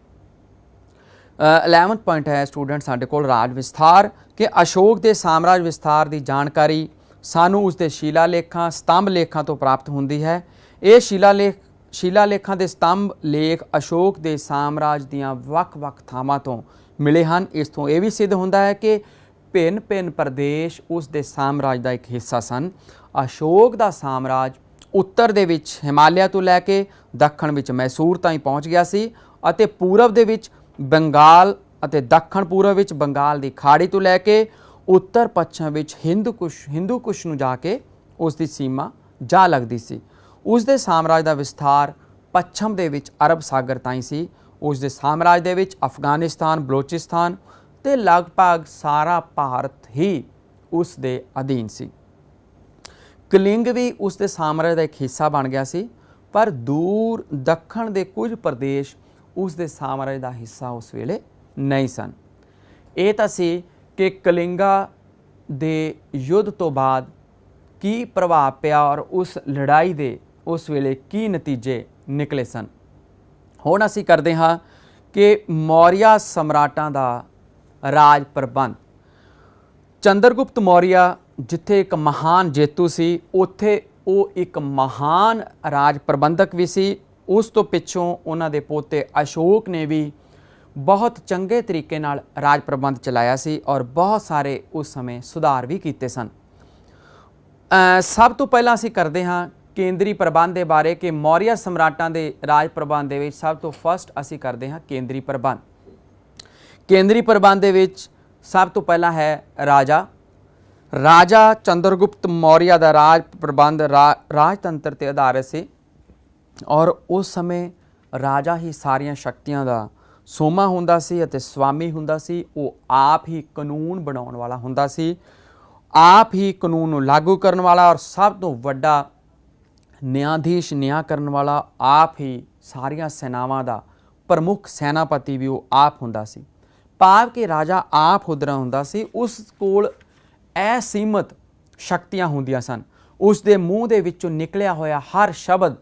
11th ਪੁਆਇੰਟ ਹੈ ਸਟੂਡੈਂਟ ਸਾਡੇ ਕੋਲ ਰਾਜ ਵਿਸਥਾਰ, ਕਿ ਅਸ਼ੋਕ ਦੇ ਸਾਮਰਾਜ ਵਿਸਥਾਰ ਦੀ ਜਾਣਕਾਰੀ ਸਾਨੂੰ ਉਸ ਦੇ ਸ਼ਿਲਾਲੇਖਾਂ, ਸਤੰਭ ਲੇਖਾਂ ਤੋਂ ਪ੍ਰਾਪਤ ਹੁੰਦੀ ਹੈ। ਇਹ ਸ਼ਿਲਾਲੇਖਾਂ ਦੇ ਸਤੰਭ ਲੇਖ ਅਸ਼ੋਕ ਦੇ ਸਾਮਰਾਜ ਦੀਆਂ ਵੱਖ-ਵੱਖ ਥਾਵਾਂ ਤੋਂ ਮਿਲੇ ਹਨ। ਇਸ ਤੋਂ ਇਹ ਵੀ ਸਿੱਧ ਹੁੰਦਾ ਹੈ ਕਿ ਭਿੰਨ-ਭਿੰਨ ਪ੍ਰਦੇਸ਼ ਉਸ ਦੇ ਸਾਮਰਾਜ ਦਾ ਇੱਕ ਹਿੱਸਾ ਸਨ। ਅਸ਼ੋਕ ਦਾ ਸਾਮਰਾਜ ਉੱਤਰ ਦੇ ਵਿੱਚ ਹਿਮਾਲਿਆ ਤੋਂ ਲੈ ਕੇ ਦੱਖਣ ਵਿੱਚ ਮੈਸੂਰ ਤਾਈਂ ਪਹੁੰਚ ਗਿਆ ਸੀ ਅਤੇ ਪੂਰਬ ਦੇ ਵਿੱਚ ਬੰਗਾਲ ਅਤੇ ਦੱਖਣ ਪੂਰਬ ਵਿੱਚ ਬੰਗਾਲ ਦੀ ਖਾੜੀ ਤੋਂ ਲੈ ਕੇ ਉੱਤਰ ਪੱਛਮ ਵਿੱਚ ਹਿੰਦੂ ਕੁਸ਼ ਨੂੰ ਜਾ ਕੇ ਉਸ ਦੀ ਸੀਮਾ ਜਾ ਲੱਗਦੀ ਸੀ। ਉਸ ਦੇ ਸਾਮਰਾਜ ਦਾ ਵਿਸਥਾਰ ਪੱਛਮ ਦੇ ਵਿੱਚ ਅਰਬ ਸਾਗਰ ਤਾਈਂ ਸੀ। ਉਸ ਦੇ ਸਾਮਰਾਜ ਦੇ ਵਿੱਚ ਅਫਗਾਨਿਸਤਾਨ, ਬਲੋਚਿਸਤਾਨ ਤੇ ਲਗਭਗ ਸਾਰਾ ਭਾਰਤ ਹੀ ਉਸ ਦੇ ਅਧੀਨ ਸੀ। ਕਲਿੰਗ ਵੀ ਉਸ ਦੇ ਸਾਮਰਾਜ ਦਾ ਇੱਕ ਹਿੱਸਾ ਬਣ ਗਿਆ ਸੀ, ਪਰ ਦੂਰ ਦੱਖਣ ਦੇ ਕੁਝ ਪ੍ਰਦੇਸ਼ ਉਸ ਦੇ ਸਾਮਰਾਜ ਦਾ ਹਿੱਸਾ ਉਸ ਵੇਲੇ ਨਹੀਂ ਸਨ। ਇਹ ਤਾਂ ਸੀ ਕਿ ਕਲਿੰਗਾ ਦੇ ਯੁੱਧ ਤੋਂ ਬਾਅਦ ਕੀ ਪ੍ਰਭਾਵ ਪਿਆ ਔਰ ਉਸ ਲੜਾਈ ਦੇ ਉਸ ਵੇਲੇ ਕੀ ਨਤੀਜੇ ਨਿਕਲੇ ਸਨ। ਹੁਣ ਅਸੀਂ ਕਰਦੇ ਹਾਂ ਕਿ ਮੌਰੀਆ ਸਮਰਾਟਾਂ ਦਾ ਰਾਜ ਪ੍ਰਬੰਧ। ਚੰਦਰਗੁਪਤ ਮੌਰੀਆ ਜਿੱਥੇ ਇੱਕ ਮਹਾਨ ਜੇਤੂ ਸੀ, ਉੱਥੇ ਉਹ ਇੱਕ ਮਹਾਨ ਰਾਜ ਪ੍ਰਬੰਧਕ ਵੀ ਸੀ। ਉਸ ਤੋਂ ਪਿੱਛੋਂ ਉਹਨਾਂ ਦੇ ਪੋਤੇ ਅਸ਼ੋਕ ਨੇ ਵੀ ਬਹੁਤ ਚੰਗੇ ਤਰੀਕੇ ਨਾਲ ਰਾਜ ਪ੍ਰਬੰਧ ਚਲਾਇਆ ਸੀ ਔਰ ਬਹੁਤ ਸਾਰੇ ਉਸ ਸਮੇਂ ਸੁਧਾਰ ਵੀ ਕੀਤੇ ਸਨ। ਸਭ ਤੋਂ ਪਹਿਲਾਂ ਅਸੀਂ ਕਰਦੇ ਹਾਂ ਕੇਂਦਰੀ ਪ੍ਰਬੰਧ ਦੇ ਬਾਰੇ, ਕਿ ਮੌਰੀਆ ਸਮਰਾਟਾਂ ਦੇ ਰਾਜ ਪ੍ਰਬੰਧ ਦੇ ਵਿੱਚ ਸਭ ਤੋਂ ਫਸਟ ਅਸੀਂ ਕਰਦੇ ਹਾਂ ਕੇਂਦਰੀ ਪ੍ਰਬੰਧ। ਕੇਂਦਰੀ ਪ੍ਰਬੰਧ ਦੇ ਵਿੱਚ ਸਭ ਤੋਂ ਪਹਿਲਾਂ ਹੈ ਰਾਜਾ ਚੰਦਰਗੁਪਤ ਮੌਰੀਆ ਦਾ ਰਾਜ ਪ੍ਰਬੰਧ ਰਾਜਤੰਤਰ ਤੇ ਆਧਾਰਿਤ ਸੀ ਔਰ ਉਸ ਸਮੇਂ ਰਾਜਾ ਹੀ ਸਾਰੀਆਂ ਸ਼ਕਤੀਆਂ ਦਾ ਸੋਮਾ ਹੁੰਦਾ ਸੀ ਅਤੇ ਸਵਾਮੀ ਹੁੰਦਾ ਸੀ। ਉਹ ਆਪ ਹੀ ਕਾਨੂੰਨ ਬਣਾਉਣ ਵਾਲਾ ਹੁੰਦਾ ਸੀ, ਆਪ ਹੀ ਕਾਨੂੰਨ ਨੂੰ ਲਾਗੂ ਕਰਨ ਵਾਲਾ, ਔਰ ਸਭ ਤੋਂ ਵੱਡਾ ਨਿਆਂਧੀਸ਼ ਨਿਆਂ ਕਰਨ ਵਾਲਾ, ਆਪ ਹੀ ਸਾਰੀਆਂ ਸੈਨਾਵਾਂ ਦਾ ਪ੍ਰਮੁੱਖ ਸੈਨਾਪਤੀ ਵੀ ਉਹ ਆਪ ਹੁੰਦਾ ਸੀ। ਭਾਵ ਕਿ ਰਾਜਾ ਆਪ ਹੁਦਰਾ ਹੁੰਦਾ ਸੀ, ਉਸ ਕੋਲ ਅਸੀਮਤ ਸ਼ਕਤੀਆਂ ਹੁੰਦੀਆਂ ਸਨ। ਉਸ ਦੇ ਮੂੰਹ ਦੇ ਵਿੱਚੋਂ ਨਿਕਲਿਆ ਹੋਇਆ ਹਰ ਸ਼ਬਦ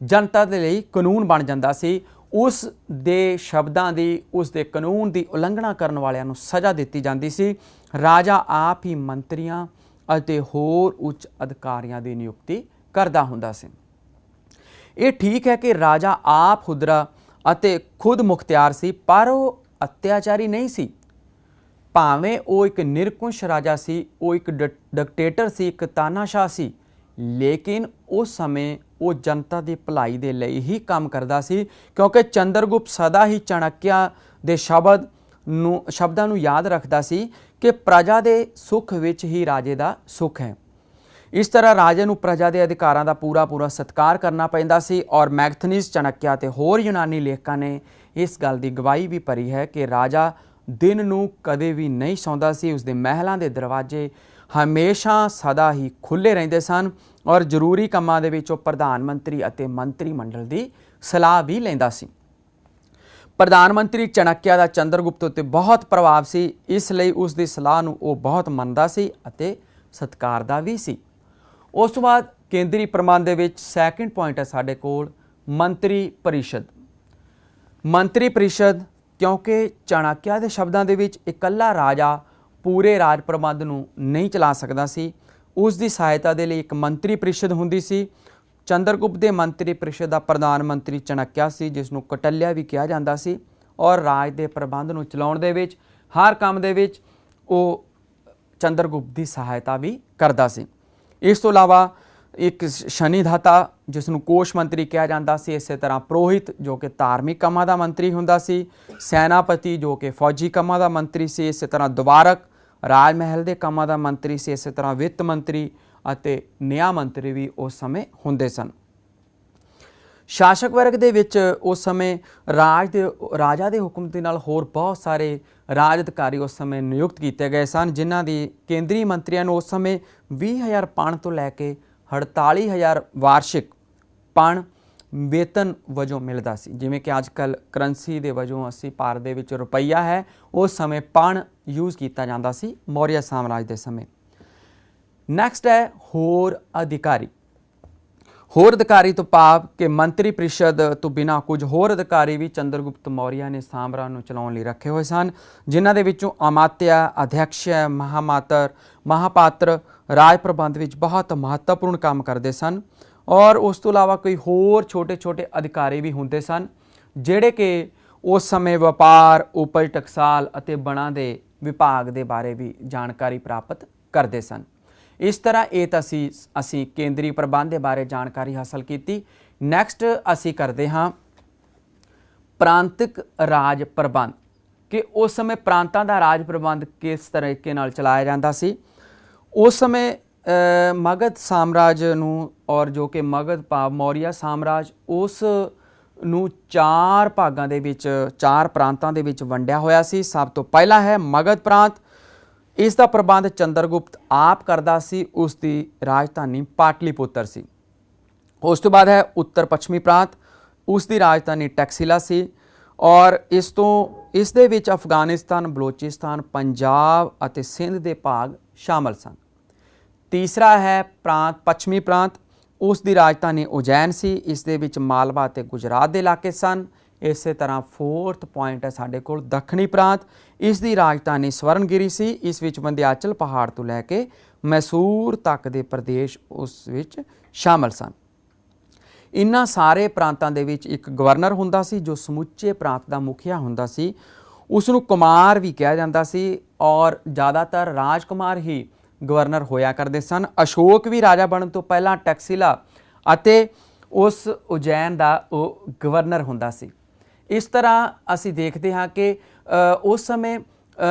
ਜਨਤਾ ਦੇ ਲਈ ਕਾਨੂੰਨ ਬਣ ਜਾਂਦਾ ਸੀ। ਉਸ ਦੇ ਸ਼ਬਦਾਂ ਦੀ, ਉਸ ਦੇ ਕਾਨੂੰਨ ਦੀ ਉਲੰਘਣਾ ਕਰਨ ਵਾਲਿਆਂ ਨੂੰ ਸਜ਼ਾ ਦਿੱਤੀ ਜਾਂਦੀ ਸੀ। ਰਾਜਾ ਆਪ ਹੀ ਮੰਤਰੀਆਂ ਅਤੇ ਹੋਰ ਉੱਚ ਅਧਿਕਾਰੀਆਂ ਦੀ ਨਿਯੁਕਤੀ ਕਰਦਾ ਹੁੰਦਾ ਸੀ। ਇਹ ਠੀਕ ਹੈ ਕਿ ਰਾਜਾ ਆਪ ਹੁਦਰਾ ਅਤੇ ਖੁਦ ਮੁਖਤਿਆਰ ਸੀ, ਪਰ ਉਹ ਅਤਿਆਚਾਰੀ ਨਹੀਂ ਸੀ। ਭਾਵੇਂ ਉਹ ਇੱਕ ਨਿਰੰਕੁਸ਼ ਰਾਜਾ ਸੀ, ਉਹ ਇੱਕ ਡਿਕਟੇਟਰ ਸੀ, ਇੱਕ ਤਾਨਾਸ਼ਾਹ ਸੀ, ਲੇਕਿਨ ਉਸ ਸਮੇਂ ਉਹ ਜਨਤਾ ਦੀ ਭਲਾਈ ਦੇ ਲਈ ਹੀ ਕੰਮ ਕਰਦਾ ਸੀ, ਕਿਉਂਕਿ ਚੰਦਰਗੁਪਤ ਸਦਾ ਹੀ ਚਾਣਕਿਆ ਦੇ ਸ਼ਬਦਾਂ ਨੂੰ ਯਾਦ ਰੱਖਦਾ ਸੀ ਕਿ ਪ੍ਰਜਾ ਦੇ ਸੁੱਖ ਵਿੱਚ ਹੀ ਰਾਜੇ ਦਾ ਸੁੱਖ ਹੈ। ਇਸ ਤਰ੍ਹਾਂ ਰਾਜੇ ਨੂੰ ਪ੍ਰਜਾ ਦੇ ਅਧਿਕਾਰਾਂ ਦਾ ਪੂਰਾ ਸਤਿਕਾਰ ਕਰਨਾ ਪੈਂਦਾ ਸੀ। ਔਰ ਮੈਗਥਨੀਜ਼, ਚਾਣਕਿਆ ਅਤੇ ਹੋਰ ਯੂਨਾਨੀ ਲੇਖਕਾਂ ਨੇ ਇਸ ਗੱਲ ਦੀ ਗਵਾਹੀ ਵੀ ਭਰੀ ਹੈ ਕਿ ਰਾਜਾ ਦਿਨ ਨੂੰ ਕਦੇ ਵੀ ਨਹੀਂ ਸੌਂਦਾ ਸੀ। ਉਸਦੇ ਮਹਿਲਾਂ ਦੇ ਦਰਵਾਜ਼ੇ ਹਮੇਸ਼ਾ ਸਦਾ ਹੀ ਖੁੱਲ੍ਹੇ ਰਹਿੰਦੇ ਸਨ, ਔਰ ਜ਼ਰੂਰੀ ਕੰਮਾਂ ਦੇ ਵਿੱਚ ਉਹ ਪ੍ਰਧਾਨ ਮੰਤਰੀ ਅਤੇ ਮੰਤਰੀ ਮੰਡਲ ਦੀ ਸਲਾਹ ਵੀ ਲੈਂਦਾ ਸੀ। ਪ੍ਰਧਾਨ ਮੰਤਰੀ ਚਾਣਕਿਆ ਦਾ ਚੰਦਰਗੁਪਤ ਉੱਤੇ ਬਹੁਤ ਪ੍ਰਭਾਵ ਸੀ, ਇਸ ਲਈ ਉਸ ਦੀ ਸਲਾਹ ਨੂੰ ਉਹ ਬਹੁਤ ਮੰਨਦਾ ਸੀ ਅਤੇ ਸਤਿਕਾਰਦਾ ਵੀ ਸੀ। ਉਸ ਤੋਂ ਬਾਅਦ ਕੇਂਦਰੀ ਪ੍ਰਬੰਧ ਦੇ ਵਿੱਚ ਸੈਕਿੰਡ ਪੁਆਇੰਟ ਹੈ ਸਾਡੇ ਕੋਲ ਮੰਤਰੀ ਪਰਿਸ਼ਦ। ਮੰਤਰੀ ਪਰਿਸ਼ਦ, ਕਿਉਂਕਿ ਚਾਣਕਿਆ ਦੇ ਸ਼ਬਦਾਂ ਦੇ ਵਿੱਚ ਇਕੱਲਾ ਰਾਜਾ ਪੂਰੇ ਰਾਜ ਪ੍ਰਬੰਧ ਨੂੰ ਨਹੀਂ ਚਲਾ ਸਕਦਾ ਸੀ, ਉਸ ਦੀ ਸਹਾਇਤਾ ਦੇ ਲਈ ਇੱਕ ਮੰਤਰੀ ਪਰਿਸ਼ਦ ਹੁੰਦੀ ਸੀ। ਚੰਦਰਗੁਪਤ ਦੇ ਮੰਤਰੀ ਪਰਿਸ਼ਦ ਦਾ ਪ੍ਰਧਾਨ ਮੰਤਰੀ ਚਾਣਕਿਆ ਸੀ, ਜਿਸ ਨੂੰ ਕਟਲਿਆ ਵੀ ਕਿਹਾ ਜਾਂਦਾ ਸੀ, ਔਰ ਰਾਜ ਦੇ ਪ੍ਰਬੰਧ ਨੂੰ ਚਲਾਉਣ ਦੇ ਵਿੱਚ, ਹਰ ਕੰਮ ਦੇ ਵਿੱਚ ਉਹ ਚੰਦਰਗੁਪਤ ਦੀ ਸਹਾਇਤਾ ਵੀ ਕਰਦਾ ਸੀ। ਇਸ ਤੋਂ ਇਲਾਵਾ ਇੱਕ ਸ਼ਨੀਦਾਤਾ, ਜਿਸ ਨੂੰ ਕੋਸ਼ ਮੰਤਰੀ ਕਿਹਾ ਜਾਂਦਾ ਸੀ, ਇਸੇ ਤਰ੍ਹਾਂ ਪ੍ਰੋਹਿਤ ਜੋ ਕਿ ਧਾਰਮਿਕ ਕੰਮਾਂ ਦਾ ਮੰਤਰੀ ਹੁੰਦਾ ਸੀ, ਸੈਨਾਪਤੀ ਜੋ ਕਿ ਫੌਜੀ ਕੰਮਾਂ ਦਾ ਮੰਤਰੀ ਸੀ, ਇਸੇ ਤਰ੍ਹਾਂ ਦਵਾਰਕ ਰਾਜ ਮਹਿਲ ਦੇ ਕੰਮਾਂ ਦਾ ਮੰਤਰੀ ਸੀ, ਇਸੇ ਤਰ੍ਹਾਂ ਵਿੱਤ ਮੰਤਰੀ ਅਤੇ ਨਿਆਂ ਮੰਤਰੀ ਵੀ ਉਸ ਸਮੇਂ ਹੁੰਦੇ ਸਨ। ਸ਼ਾਸਕ ਵਰਗ ਦੇ ਵਿੱਚ ਉਸ ਸਮੇਂ ਰਾਜਾ ਦੇ ਹੁਕਮ ਦੇ ਨਾਲ ਹੋਰ ਬਹੁਤ ਸਾਰੇ ਰਾਜ ਅਧਿਕਾਰੀ ਉਸ ਸਮੇਂ ਨਿਯੁਕਤ ਕੀਤੇ ਗਏ ਸਨ, ਜਿਨ੍ਹਾਂ ਦੀ ਕੇਂਦਰੀ ਮੰਤਰੀਆਂ ਨੂੰ ਉਸ ਸਮੇਂ 20,000 ਪਣ ਤੋਂ ਲੈ ਕੇ 48,000 ਵਾਰਸ਼ਿਕ ਪਣ ਵੇਤਨ ਵਜੋਂ ਮਿਲਦਾ ਸੀ। ਜਿਵੇਂ ਕਿ ਅੱਜ ਕੱਲ੍ਹ ਕਰੰਸੀ ਦੇ ਵਜੋਂ ਅਸੀਂ ਭਾਰਤ ਦੇ ਵਿੱਚ ਰੁਪਈਆ ਹੈ, ਉਸ ਸਮੇਂ ਪਣ ਯੂਜ਼ ਕੀਤਾ ਜਾਂਦਾ ਸੀ ਮੌਰੀਆ ਸਾਮਰਾਜ ਦੇ ਸਮੇਂ। ਨੈਕਸਟ ਹੈ ਹੋਰ ਅਧਿਕਾਰੀ। ਹੋਰ ਅਧਿਕਾਰੀ ਤੋਂ ਭਾਵ ਕਿ ਮੰਤਰੀ ਪਰਿਸ਼ਦ ਤੋਂ ਬਿਨਾਂ ਕੁਝ ਹੋਰ ਅਧਿਕਾਰੀ ਵੀ ਚੰਦਰਗੁਪਤ ਮੌਰੀਆ ਨੇ ਸਾਮਰਾਜ ਨੂੰ ਚਲਾਉਣ ਲਈ ਰੱਖੇ ਹੋਏ ਸਨ, ਜਿਨ੍ਹਾਂ ਦੇ ਵਿੱਚੋਂ ਅਮਾਤਿਆ, ਅਧਿਅਕਸ਼, ਮਹਾਪਾਤਰ ਰਾਜ ਪ੍ਰਬੰਧ ਵਿੱਚ ਬਹੁਤ ਮਹੱਤਵਪੂਰਨ ਕੰਮ ਕਰਦੇ ਸਨ। ਔਰ ਉਸ ਤੋਂ ਇਲਾਵਾ ਕੋਈ ਹੋਰ ਛੋਟੇ ਅਧਿਕਾਰੀ ਵੀ ਹੁੰਦੇ ਸਨ, ਜਿਹੜੇ ਕਿ ਉਸ ਸਮੇਂ ਵਪਾਰ, ਉਪਜ ਟਕਸਾਲ ਅਤੇ ਬਣਾਂ ਦੇ ਵਿਭਾਗ ਦੇ ਬਾਰੇ ਵੀ ਜਾਣਕਾਰੀ ਪ੍ਰਾਪਤ ਕਰਦੇ ਸਨ। ਇਸ ਤਰ੍ਹਾਂ ਇਹ ਤਾਂ ਅਸੀਂ ਕੇਂਦਰੀ ਪ੍ਰਬੰਧ ਦੇ ਬਾਰੇ ਜਾਣਕਾਰੀ ਹਾਸਲ ਕੀਤੀ। ਨੈਕਸਟ ਅਸੀਂ ਕਰਦੇ ਹਾਂ ਪ੍ਰਾਂਤਿਕ ਰਾਜ ਪ੍ਰਬੰਧ, ਕਿ ਉਸ ਸਮੇਂ ਪ੍ਰਾਂਤਾਂ ਦਾ ਰਾਜ ਪ੍ਰਬੰਧ ਕਿਸ ਤਰੀਕੇ ਨਾਲ ਚਲਾਇਆ ਜਾਂਦਾ ਸੀ। ਉਸ ਸਮੇਂ ਮਗਧ ਸਾਮਰਾਜ ਨੂੰ, ਔਰ ਜੋ ਕਿ ਮਗਧ ਭਾਵ ਮੌਰੀਆ ਸਾਮਰਾਜ, ਉਸ ਨੂੰ 4 ਭਾਗਾਂ ਦੇ ਵਿੱਚ, 4 ਪ੍ਰਾਂਤਾਂ ਦੇ ਵਿੱਚ ਵੰਡਿਆ ਹੋਇਆ ਸੀ। ਸਭ ਤੋਂ ਪਹਿਲਾ ਹੈ ਮਗਧ ਪ੍ਰਾਂਤ। ਇਸ ਦਾ ਪ੍ਰਬੰਧ ਚੰਦਰਗੁਪਤ ਆਪ ਕਰਦਾ ਸੀ, ਉਸ ਦੀ ਰਾਜਧਾਨੀ ਪਾਟਲੀਪੁੱਤਰ ਸੀ। ਉਸ ਤੋਂ ਬਾਅਦ ਹੈ ਉੱਤਰ ਪੱਛਮੀ ਪ੍ਰਾਂਤ, ਉਸ ਦੀ ਰਾਜਧਾਨੀ ਟੈਕਸਿਲਾ ਸੀ, ਔਰ ਇਸ ਦੇ ਵਿੱਚ ਅਫਗਾਨਿਸਤਾਨ, ਬਲੋਚਿਸਤਾਨ, ਪੰਜਾਬ ਅਤੇ ਸਿੰਧ ਦੇ ਭਾਗ ਸ਼ਾਮਲ ਸਨ। ਤੀਸਰਾ ਹੈ ਪੱਛਮੀ ਪ੍ਰਾਂਤ, ਉਸ ਦੀ ਰਾਜਧਾਨੀ ਉਜੈਨ ਸੀ, ਇਸ ਦੇ ਵਿੱਚ ਮਾਲਵਾ ਅਤੇ ਗੁਜਰਾਤ ਦੇ ਇਲਾਕੇ ਸਨ। ਇਸੇ ਤਰ੍ਹਾਂ 4th ਪੁਆਇੰਟ ਹੈ ਸਾਡੇ ਕੋਲ ਦੱਖਣੀ ਪ੍ਰਾਂਤ, ਇਸ ਦੀ ਰਾਜਧਾਨੀ ਸਵਰਨਗਿਰੀ ਸੀ, ਇਸ ਵਿੱਚ ਵਿੰਧਿਆਚਲ ਪਹਾੜ ਤੋਂ ਲੈ ਕੇ ਮੈਸੂਰ ਤੱਕ ਦੇ ਪ੍ਰਦੇਸ਼ ਉਸ ਵਿੱਚ ਸ਼ਾਮਲ ਸਨ। ਇਨ੍ਹਾਂ ਸਾਰੇ ਪ੍ਰਾਂਤਾਂ ਦੇ ਵਿੱਚ ਇੱਕ ਗਵਰਨਰ ਹੁੰਦਾ ਸੀ, ਜੋ ਸਮੁੱਚੇ ਪ੍ਰਾਂਤ ਦਾ ਮੁਖੀਆ ਹੁੰਦਾ ਸੀ। ਉਸ ਨੂੰ ਕੁਮਾਰ ਵੀ ਕਿਹਾ ਜਾਂਦਾ ਸੀ, ਔਰ ਜ਼ਿਆਦਾਤਰ ਰਾਜਕੁਮਾਰ ਹੀ ਗਵਰਨਰ ਹੋਇਆ ਕਰਦੇ ਸਨ। ਅਸ਼ੋਕ ਵੀ ਰਾਜਾ ਬਣਨ ਤੋਂ ਪਹਿਲਾਂ ਟੈਕਸਿਲਾ ਅਤੇ ਉਸ ਉਜੈਨ ਦਾ ਉਹ ਗਵਰਨਰ ਹੁੰਦਾ ਸੀ। ਇਸ ਤਰ੍ਹਾਂ ਅਸੀਂ ਦੇਖਦੇ ਹਾਂ ਕਿ ਉਸ ਸਮੇਂ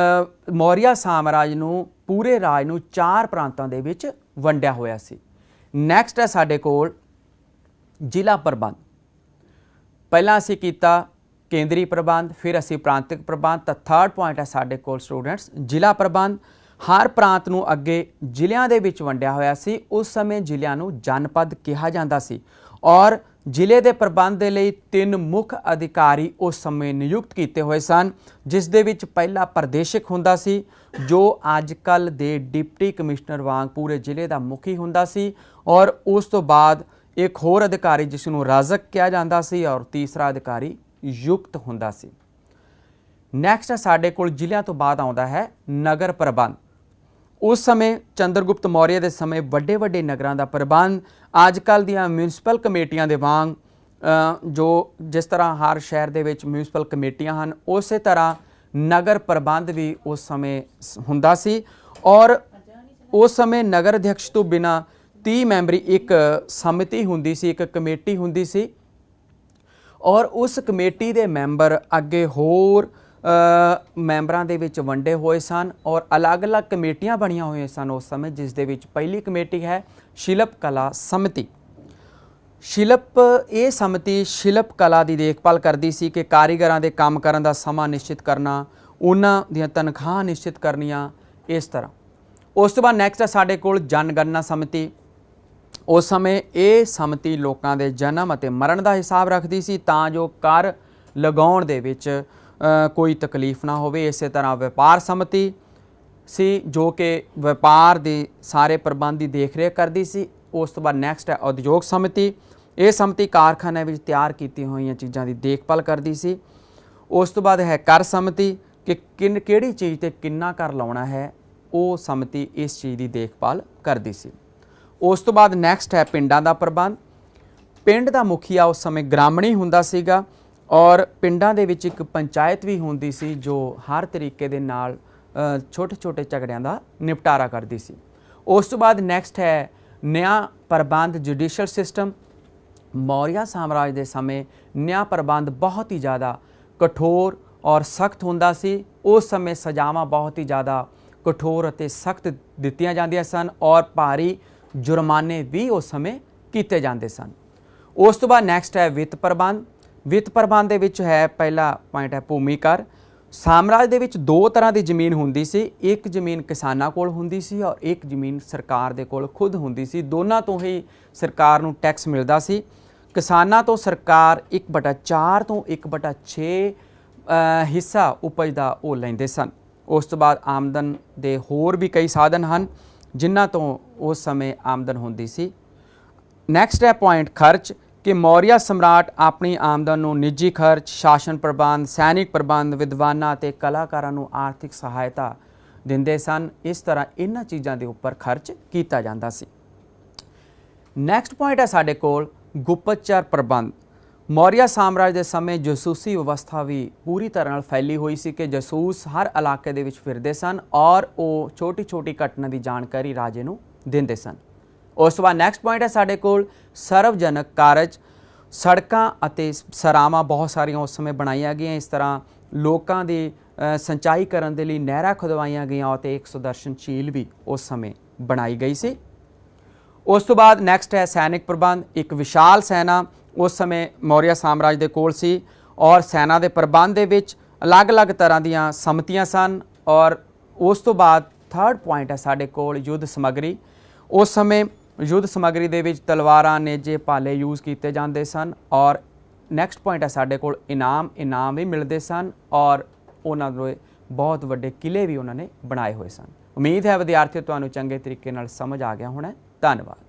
ਮੌਰੀਆ ਸਾਮਰਾਜ ਨੂੰ, ਪੂਰੇ ਰਾਜ ਨੂੰ 4 ਪ੍ਰਾਂਤਾਂ ਦੇ ਵਿੱਚ ਵੰਡਿਆ ਹੋਇਆ ਸੀ। ਨੈਕਸਟ ਹੈ ਸਾਡੇ ਕੋਲ ਜ਼ਿਲ੍ਹਾ ਪ੍ਰਬੰਧ। ਪਹਿਲਾਂ ਅਸੀਂ ਕੀਤਾ ਕੇਂਦਰੀ ਪ੍ਰਬੰਧ, ਫਿਰ ਅਸੀਂ ਪ੍ਰਾਂਤਿਕ ਪ੍ਰਬੰਧ। ਤਾਂ ਥਰਡ ਪੁਆਇੰਟ ਹੈ ਸਾਡੇ ਕੋਲ ਸਟੂਡੈਂਟਸ ਜ਼ਿਲ੍ਹਾ ਪ੍ਰਬੰਧ। ਹਰ ਪ੍ਰਾਂਤ ਨੂੰ ਅੱਗੇ ਜ਼ਿਲ੍ਹਿਆਂ ਦੇ ਵਿੱਚ ਵੰਡਿਆ ਹੋਇਆ ਸੀ। ਉਸ ਸਮੇਂ ਜ਼ਿਲ੍ਹਿਆਂ ਨੂੰ ਜਨਪਦ ਕਿਹਾ ਜਾਂਦਾ ਸੀ ਔਰ ਜ਼ਿਲ੍ਹੇ ਦੇ ਪ੍ਰਬੰਧ ਦੇ ਲਈ 3 ਮੁੱਖ ਅਧਿਕਾਰੀ ਉਸ ਸਮੇਂ ਨਿਯੁਕਤ ਕੀਤੇ ਹੋਏ ਸਨ, ਜਿਸ ਦੇ ਵਿੱਚ ਪਹਿਲਾ ਪ੍ਰਦੇਸ਼ਕ ਹੁੰਦਾ ਸੀ, ਜੋ ਅੱਜ ਕੱਲ੍ਹ ਦੇ ਡਿਪਟੀ ਕਮਿਸ਼ਨਰ ਵਾਂਗ ਪੂਰੇ ਜ਼ਿਲ੍ਹੇ ਦਾ ਮੁਖੀ ਹੁੰਦਾ ਸੀ, ਔਰ ਉਸ ਤੋਂ ਬਾਅਦ ਇੱਕ ਹੋਰ ਅਧਿਕਾਰੀ ਜਿਸ ਨੂੰ ਰਾਜਕ ਕਿਹਾ ਜਾਂਦਾ ਸੀ, ਔਰ ਤੀਸਰਾ ਅਧਿਕਾਰੀ ਯੁਕਤ ਹੁੰਦਾ ਸੀ। ਨੈਕਸਟ ਹੈ ਸਾਡੇ ਕੋਲ ਜ਼ਿਲ੍ਹਿਆਂ ਤੋਂ ਬਾਅਦ ਆਉਂਦਾ ਹੈ ਨਗਰ ਪ੍ਰਬੰਧ। ਉਸ ਸਮੇਂ ਚੰਦਰਗੁਪਤ ਮੌਰੀਆ ਦੇ ਸਮੇਂ ਵੱਡੇ ਵੱਡੇ ਨਗਰਾਂ ਦਾ ਪ੍ਰਬੰਧ ਅੱਜ ਕੱਲ੍ਹ ਦੀਆਂ ਮਿਊਨਿਸਪਲ ਕਮੇਟੀਆਂ ਦੇ ਵਾਂਗ ਜਿਸ ਤਰ੍ਹਾਂ ਹਰ ਸ਼ਹਿਰ ਦੇ ਵਿੱਚ ਮਿਊਨਿਸਪਲ ਕਮੇਟੀਆਂ ਹਨ, ਉਸੇ ਤਰ੍ਹਾਂ ਨਗਰ ਪ੍ਰਬੰਧ ਵੀ ਉਸ ਸਮੇਂ ਹੁੰਦਾ ਸੀ। ਔਰ ਉਸ ਸਮੇਂ ਨਗਰ ਅਧਿਕਸ਼ ਤੋਂ ਬਿਨਾਂ 30 ਮੈਂਬਰੀ ਇੱਕ ਸਮਿਤੀ ਹੁੰਦੀ ਸੀ, ਇੱਕ ਕਮੇਟੀ ਹੁੰਦੀ ਸੀ, ਔਰ ਉਸ ਕਮੇਟੀ ਦੇ ਮੈਂਬਰ ਅੱਗੇ ਹੋਰ ਮੈਂਬਰਾਂ ਦੇ ਵਿੱਚ ਵੰਡੇ ਹੋਏ ਸਨ ਔਰ ਅਲੱਗ-ਅਲੱਗ ਕਮੇਟੀਆਂ ਬਣੀਆਂ ਹੋਈਆਂ ਸਨ ਉਸ ਸਮੇਂ, ਜਿਸ ਦੇ ਵਿੱਚ ਪਹਿਲੀ ਕਮੇਟੀ ਹੈ ਸ਼ਿਲਪ ਕਲਾ ਸਮਿਤੀ। ਇਹ ਸਮਿਤੀ ਸ਼ਿਲਪ ਕਲਾ ਦੀ ਦੇਖਭਾਲ ਕਰਦੀ ਸੀ ਕਿ ਕਾਰੀਗਰਾਂ ਦੇ ਕੰਮ ਕਰਨ ਦਾ ਸਮਾਂ ਨਿਸ਼ਚਿਤ ਕਰਨਾ, ਉਹਨਾਂ ਦੀਆਂ ਤਨਖਾਹਾਂ ਨਿਸ਼ਚਿਤ ਕਰਨੀਆਂ, ਇਸ ਤਰ੍ਹਾਂ। ਉਸ ਤੋਂ ਬਾਅਦ ਨੈਕਸਟ ਹੈ ਸਾਡੇ ਕੋਲ ਜਨਗਣਨਾ ਸਮਿਤੀ। ਉਸ ਸਮੇਂ ਇਹ ਸਮਿਤੀ ਲੋਕਾਂ ਦੇ ਜਨਮ ਅਤੇ ਮਰਨ ਦਾ ਹਿਸਾਬ ਰੱਖਦੀ ਸੀ ਤਾਂ ਜੋ ਕਰ ਲਗਾਉਣ ਦੇ ਵਿੱਚ ਕੋਈ ਤਕਲੀਫ ਨਾ ਹੋਵੇ। ਇਸੇ ਤਰ੍ਹਾਂ ਵਪਾਰ ਸਮਿਤੀ ਸੀ ਜੋ ਕਿ ਵਪਾਰ ਦੇ ਸਾਰੇ ਪ੍ਰਬੰਧ ਦੀ ਦੇਖ ਰੇਖ ਕਰਦੀ ਸੀ। ਉਸ ਤੋਂ ਬਾਅਦ ਨੈਕਸਟ ਹੈ ਉਦਯੋਗ ਸਮਿਤੀ। ਇਹ ਸਮਿਤੀ ਕਾਰਖਾਨੇ ਵਿੱਚ ਤਿਆਰ ਕੀਤੀਆਂ ਹੋਈਆਂ ਚੀਜ਼ਾਂ ਦੀ ਦੇਖਭਾਲ ਕਰਦੀ ਸੀ। ਉਸ ਤੋਂ ਬਾਅਦ ਹੈ ਕਰ ਸਮਿਤੀ ਕਿ ਕਿਹੜੀ ਚੀਜ਼ ਤੇ ਕਿੰਨਾ ਕਰ ਲਾਉਣਾ ਹੈ, ਉਹ ਸਮਿਤੀ ਇਸ ਚੀਜ਼ ਦੀ ਦੇਖਭਾਲ ਕਰਦੀ ਸੀ। ਉਸ ਤੋਂ ਬਾਅਦ ਨੈਕਸਟ ਹੈ ਪਿੰਡਾਂ ਦਾ ਪ੍ਰਬੰਧ। ਪਿੰਡ ਦਾ ਮੁਖੀਆ ਉਸ ਸਮੇਂ ਗ੍ਰਾਮਣੀ ਹੁੰਦਾ ਸੀਗਾ ਔਰ ਪਿੰਡਾਂ ਦੇ ਵਿੱਚ ਇੱਕ ਪੰਚਾਇਤ ਵੀ ਹੁੰਦੀ ਸੀ ਜੋ ਹਰ ਤਰੀਕੇ ਦੇ ਨਾਲ ਛੋਟੇ-ਛੋਟੇ ਝਗੜਿਆਂ ਦਾ ਨਿਪਟਾਰਾ ਕਰਦੀ ਸੀ। ਉਸ ਤੋਂ ਬਾਅਦ ਨੈਕਸਟ ਹੈ ਨਿਆਂ ਪ੍ਰਬੰਧ ਜੁਡੀਸ਼ੀਅਲ ਸਿਸਟਮ। ਮੌਰੀਆ ਸਾਮਰਾਜ ਦੇ ਸਮੇਂ ਨਿਆਂ ਪ੍ਰਬੰਧ ਬਹੁਤ ਹੀ ਜ਼ਿਆਦਾ ਕਠੋਰ ਔਰ ਸਖਤ ਹੁੰਦਾ ਸੀ। ਉਸ ਸਮੇਂ ਸਜ਼ਾਵਾਂ ਬਹੁਤ ਹੀ ਜ਼ਿਆਦਾ ਕਠੋਰ ਅਤੇ ਸਖਤ ਦਿੱਤੀਆਂ ਜਾਂਦੀਆਂ ਸਨ ਔਰ ਭਾਰੀ ਜੁਰਮਾਨੇ ਵੀ ਉਸ ਸਮੇਂ ਕੀਤੇ ਜਾਂਦੇ ਸਨ। ਉਸ ਤੋਂ ਬਾਅਦ ਨੈਕਸਟ ਹੈ ਵਿੱਤ ਪ੍ਰਬੰਧ। ਵਿੱਤ ਪ੍ਰਬੰਧ ਦੇ ਵਿੱਚ ਹੈ ਪਹਿਲਾ ਪੁਆਇੰਟ ਹੈ ਭੂਮੀ ਕਰ। ਸਾਮਰਾਜ ਦੇ ਵਿੱਚ 2 ਤਰ੍ਹਾਂ ਦੀ ਜ਼ਮੀਨ ਹੁੰਦੀ ਸੀ, ਇੱਕ ਜ਼ਮੀਨ ਕਿਸਾਨਾਂ ਕੋਲ ਹੁੰਦੀ ਸੀ ਔਰ ਇੱਕ ਜ਼ਮੀਨ ਸਰਕਾਰ ਦੇ ਕੋਲ ਖੁਦ ਹੁੰਦੀ ਸੀ। ਦੋਨਾਂ ਤੋਂ ਹੀ ਸਰਕਾਰ ਨੂੰ ਟੈਕਸ ਮਿਲਦਾ ਸੀ। ਕਿਸਾਨਾਂ ਤੋਂ ਸਰਕਾਰ 1/4 ਤੋਂ 1/6 ਹਿੱਸਾ ਉਪਜ ਦਾ ਉਹ ਲੈਂਦੇ ਸਨ। ਉਸ ਤੋਂ ਬਾਅਦ ਆਮਦਨ ਦੇ ਹੋਰ ਵੀ ਕਈ ਸਾਧਨ ਹਨ ਜਿਨ੍ਹਾਂ ਤੋਂ ਉਸ ਸਮੇਂ ਆਮਦਨ ਹੁੰਦੀ ਸੀ। ਨੈਕਸਟ ਹੈ ਪੁਆਇੰਟ ਖਰਚ ਕਿ ਮੌਰੀਆ ਸਮਰਾਟ ਆਪਣੀ ਆਮਦਨ ਨੂੰ ਨਿੱਜੀ ਖਰਚ, ਸ਼ਾਸਨ ਪ੍ਰਬੰਧ, ਸੈਨਿਕ ਪ੍ਰਬੰਧ, ਵਿਦਵਾਨਾਂ ਅਤੇ ਕਲਾਕਾਰਾਂ ਨੂੰ ਆਰਥਿਕ ਸਹਾਇਤਾ ਦਿੰਦੇ ਸਨ। ਇਸ ਤਰ੍ਹਾਂ ਇਹਨਾਂ ਚੀਜ਼ਾਂ ਦੇ ਉੱਪਰ ਖਰਚ ਕੀਤਾ ਜਾਂਦਾ ਸੀ। ਨੈਕਸਟ ਪੁਆਇੰਟ ਹੈ ਸਾਡੇ ਕੋਲ ਗੁਪਤਚਰ ਪ੍ਰਬੰਧ। ਮੌਰੀਆ ਸਾਮਰਾਜ ਦੇ ਸਮੇਂ ਜਾਸੂਸੀ ਵਿਵਸਥਾ ਵੀ ਪੂਰੀ ਤਰ੍ਹਾਂ ਨਾਲ ਫੈਲੀ ਹੋਈ ਸੀ ਕਿ ਜਾਸੂਸ ਹਰ ਇਲਾਕੇ ਦੇ ਵਿੱਚ ਫਿਰਦੇ ਸਨ ਔਰ ਉਹ ਛੋਟੀ-ਛੋਟੀ ਘਟਨਾ ਦੀ ਜਾਣਕਾਰੀ ਰਾਜੇ ਨੂੰ ਦਿੰਦੇ ਸਨ। ਉਸ ਤੋਂ ਬਾਅਦ ਨੈਕਸਟ ਪੁਆਇੰਟ ਹੈ ਸਾਡੇ ਕੋਲ ਸਰਵਜਨਕ ਕਾਰਜ। ਸੜਕਾਂ ਅਤੇ ਸਰਾਵਾਂ ਬਹੁਤ ਸਾਰੀਆਂ ਉਸ ਸਮੇਂ ਬਣਾਈਆਂ ਗਈਆਂ। ਇਸ ਤਰ੍ਹਾਂ ਲੋਕਾਂ ਦੀ ਸਿੰਚਾਈ ਕਰਨ ਦੇ ਲਈ ਨਹਿਰਾਂ ਖੁਦਵਾਈਆਂ ਗਈਆਂ ਅਤੇ ਇੱਕ ਸੁਦਰਸ਼ਨ ਝੀਲ ਵੀ ਉਸ ਸਮੇਂ ਬਣਾਈ ਗਈ ਸੀ। ਉਸ ਤੋਂ ਬਾਅਦ ਨੈਕਸਟ ਹੈ ਸੈਨਿਕ ਪ੍ਰਬੰਧ। ਇੱਕ ਵਿਸ਼ਾਲ ਸੈਨਾ ਉਸ ਸਮੇਂ ਮੌਰੀਆ ਸਾਮਰਾਜ ਦੇ ਕੋਲ ਸੀ ਔਰ ਸੈਨਾ ਦੇ ਪ੍ਰਬੰਧ ਦੇ ਵਿੱਚ ਅਲੱਗ-ਅਲੱਗ ਤਰ੍ਹਾਂ ਦੀਆਂ ਸਮਿਤੀਆਂ ਸਨ। ਔਰ ਉਸ ਤੋਂ ਬਾਅਦ ਥਰਡ ਪੁਆਇੰਟ ਹੈ ਸਾਡੇ ਕੋਲ ਯੁੱਧ ਸਮੱਗਰੀ। ਉਸ ਸਮੇਂ ਯੁੱਧ ਸਮੱਗਰੀ ਦੇ ਵਿੱਚ ਤਲਵਾਰਾਂ, ਨੇਜੇ, ਭਾਲੇ ਯੂਜ਼ ਕੀਤੇ ਜਾਂਦੇ ਸਨ। ਔਰ ਨੈਕਸਟ ਪੁਆਇੰਟ ਹੈ ਸਾਡੇ ਕੋਲ ਇਨਾਮ ਵੀ ਮਿਲਦੇ ਸਨ ਔਰ ਉਹਨਾਂ ਦੇ ਬਹੁਤ ਵੱਡੇ ਕਿਲੇ ਵੀ ਉਹਨਾਂ ਨੇ ਬਣਾਏ ਹੋਏ ਸਨ। ਉਮੀਦ ਹੈ ਵਿਦਿਆਰਥੀਓ ਤੁਹਾਨੂੰ ਚੰਗੇ ਤਰੀਕੇ ਨਾਲ ਸਮਝ ਆ ਗਿਆ ਹੋਣਾ। ਧੰਨਵਾਦ।